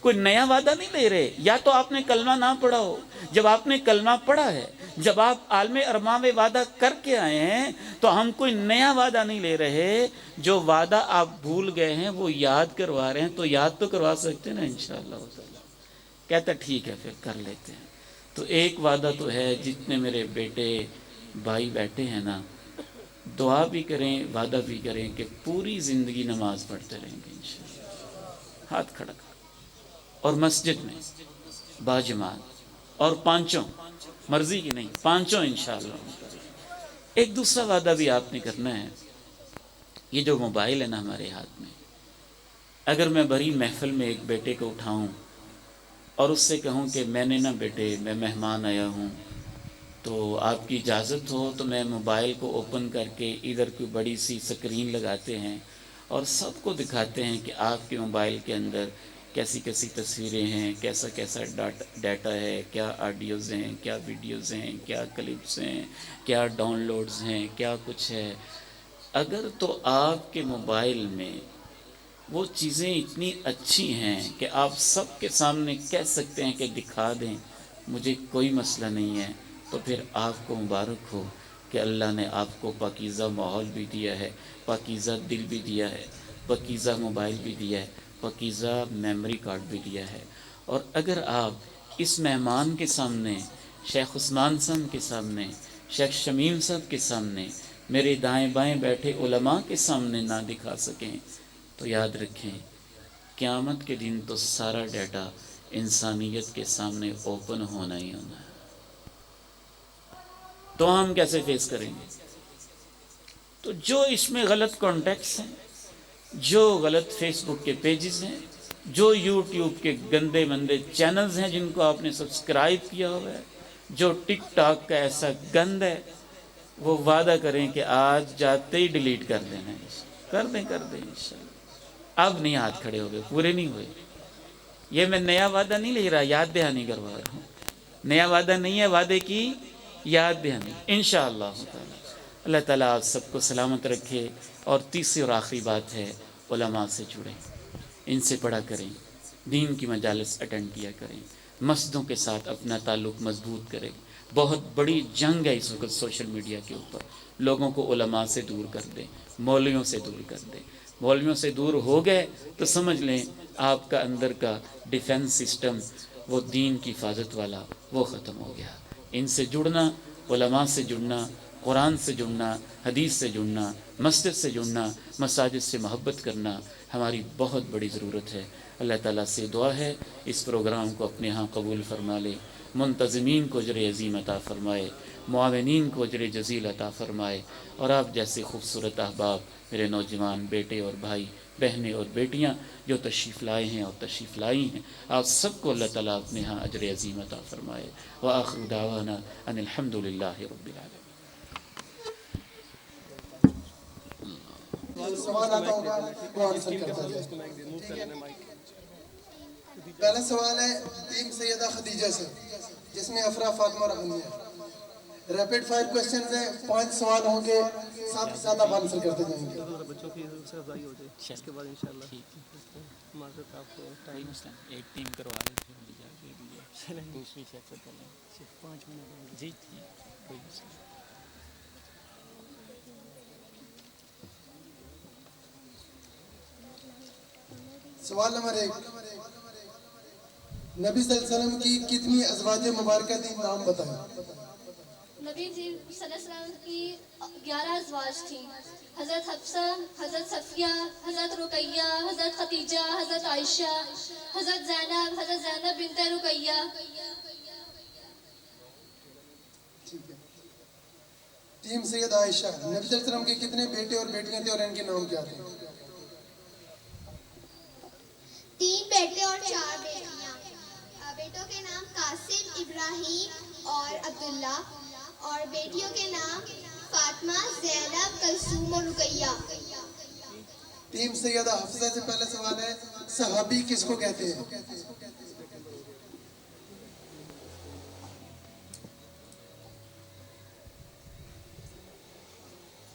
[SPEAKER 1] کوئی نیا وعدہ نہیں لے رہے. یا تو آپ نے کلمہ نہ پڑھا ہو. جب آپ نے کلمہ پڑھا ہے, جب آپ عالم ارماں میں وعدہ کر کے آئے ہیں, تو ہم کوئی نیا وعدہ نہیں لے رہے. جو وعدہ آپ بھول گئے ہیں وہ یاد کروا رہے ہیں, تو یاد تو کروا سکتے ہیں نا انشاءاللہ تعالی. کہتا ٹھیک ہے پھر کر لیتے ہیں. تو ایک وعدہ تو ہے, جتنے میرے بیٹے بھائی بیٹھے ہیں نا, دعا بھی کریں, وعدہ بھی کریں کہ پوری زندگی نماز پڑھتے رہیں گے انشاءاللہ. ہاتھ کھڑا کر, اور مسجد میں باجماعت, اور پانچوں, مرضی کی نہیں, پانچوں انشاءاللہ. ایک دوسرا وعدہ بھی آپ نے کرنا ہے. یہ جو موبائل ہے نا ہمارے ہاتھ میں, اگر میں بڑی محفل میں ایک بیٹے کو اٹھاؤں اور اس سے کہوں کہ میں نے نا بیٹے, میں مہمان آیا ہوں, تو آپ کی اجازت ہو تو میں موبائل کو اوپن کر کے ادھر کوئی بڑی سی سکرین لگاتے ہیں اور سب کو دکھاتے ہیں کہ آپ کے موبائل کے اندر کیسی کیسی تصویریں ہیں, کیسا کیسا ڈیٹا ہے, کیا آڈیوز ہیں, کیا ویڈیوز ہیں, کیا کلپس ہیں, کیا ڈاؤن لوڈز ہیں, کیا کچھ ہے. اگر تو آپ کے موبائل میں وہ چیزیں اتنی اچھی ہیں کہ آپ سب کے سامنے کہہ سکتے ہیں کہ دکھا دیں, مجھے کوئی مسئلہ نہیں ہے, تو پھر آپ کو مبارک ہو کہ اللہ نے آپ کو پاکیزہ ماحول بھی دیا ہے, پاکیزہ دل بھی دیا ہے, پاکیزہ موبائل بھی دیا ہے, پاکیزہ میموری کارڈ بھی دیا ہے. اور اگر آپ اس مہمان کے سامنے, شیخ عثمان صاحب کے سامنے, شیخ شمیم صاحب کے سامنے, میرے دائیں بائیں بیٹھے علماء کے سامنے نہ دکھا سکیں, تو یاد رکھیں قیامت کے دن تو سارا ڈیٹا انسانیت کے سامنے اوپن ہونا ہی ہونا ہے. تو ہم کیسے فیس کریں گے؟ تو جو اس میں غلط کانٹیکٹس ہیں, جو غلط فیس بک کے پیجز ہیں, جو یوٹیوب کے گندے مندے چینلز ہیں جن کو آپ نے سبسکرائب کیا ہوا ہے, جو ٹک ٹاک کا ایسا گند ہے, وہ وعدہ کریں کہ آج جاتے ہی ڈیلیٹ کر دینا ہے. کر دیں انشاءاللہ. اب نہیں ہاتھ کھڑے ہو گئے, پورے نہیں ہوئے. یہ میں نیا وعدہ نہیں لے رہا, یاد دہانی کروا رہا ہوں. نیا وعدہ نہیں ہے, وعدے کی یاد دہانی انشاءاللہ تعالی. اللہ تعالیٰ آپ سب کو سلامت رکھے. اور تیسری اور آخری بات ہے, علماء سے جڑیں, ان سے پڑھا کریں, دین کی مجالس اٹینڈ کیا کریں, مسجدوں کے ساتھ اپنا تعلق مضبوط کریں. بہت بڑی جنگ ہے اس وقت سوشل میڈیا کے اوپر. لوگوں کو علماء سے دور کر دیں, مولویوں سے دور کر دیں. مولویوں سے دور ہو گئے تو سمجھ لیں آپ کا اندر کا ڈیفنس سسٹم, وہ دین کی حفاظت والا, وہ ختم ہو گیا. ان سے جڑنا, علماء سے جڑنا, قرآن سے جڑنا, حدیث سے جڑنا, مسجد سے جڑنا, مساجد سے محبت کرنا ہماری بہت بڑی ضرورت ہے. اللہ تعالیٰ سے دعا ہے اس پروگرام کو اپنے ہاں قبول فرما لے, منتظمین کو اجر عظیم عطا فرمائے, معاونین کو اجر جزیل عطا فرمائے. اور آپ جیسے خوبصورت احباب, میرے نوجوان بیٹے اور بھائی, بہنیں اور بیٹیاں جو تشریف لائے ہیں اور تشریف لائی ہیں, آپ سب کو اللہ تعالیٰ اپنے ہاں اجر عظیم عطا فرمائے. وآخر دعوانا ان الحمد للہ رب العالمین.
[SPEAKER 2] سوال آتا ہوگا وہ آنسر کرتا جائے. پہلا سوال ہے ٹیم سیدہ خدیجہ سے, جس میں افرا, فاطمہ اور غنیہ. ریپڈ فائر کوسچنز ہیں, 5 سوال ہوں گے, ساتھ ہی ساتھ آپ آنسر کرتے جائیں گے.
[SPEAKER 3] بچوں کی افزائی ہو جائے, اس کے بعد انشاءاللہ معذرت آپ کو ٹائم
[SPEAKER 1] ایک ٹیم کروا لیتے ہیں, دوسری شخص سے پہلے
[SPEAKER 3] 5 منٹ.
[SPEAKER 1] جی جی کوئی مسئلہ.
[SPEAKER 2] سوال نمبر 1, نبی صلی اللہ علیہ وسلم کی کتنی ازواج مبارکہ تھی, نام بتائیں.
[SPEAKER 4] نبی جی صلی اللہ علیہ وسلم کی 11 ازواج تھیں. حضرت حفصہ, حضرت صفیہ, حضرت رقیہ, حضرت خدیجہ, حضرت عائشہ, حضرت زینب بنت رقیہ.
[SPEAKER 2] ٹھیک ہے. ٹیم سید عائشہ, نبی صلی اللہ علیہ وسلم کے کتنے بیٹے اور بیٹیاں تھے اور ان کے نام کیا تھے؟
[SPEAKER 5] 3 بیٹے اور 4 بیٹیاں. بیٹوں کے نام قاسم, ابراہیم اور عبداللہ, اور بیٹیوں کے نام فاطمہ, زینب, کلثوم اور رقیہ.
[SPEAKER 2] ٹیم سیدہ حفصہ سے پہلا سوال ہے, صحابی کس کو کہتے ہیں؟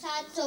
[SPEAKER 5] 700।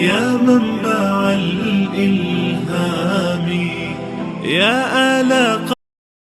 [SPEAKER 6] يا منبع الإلهام يا آل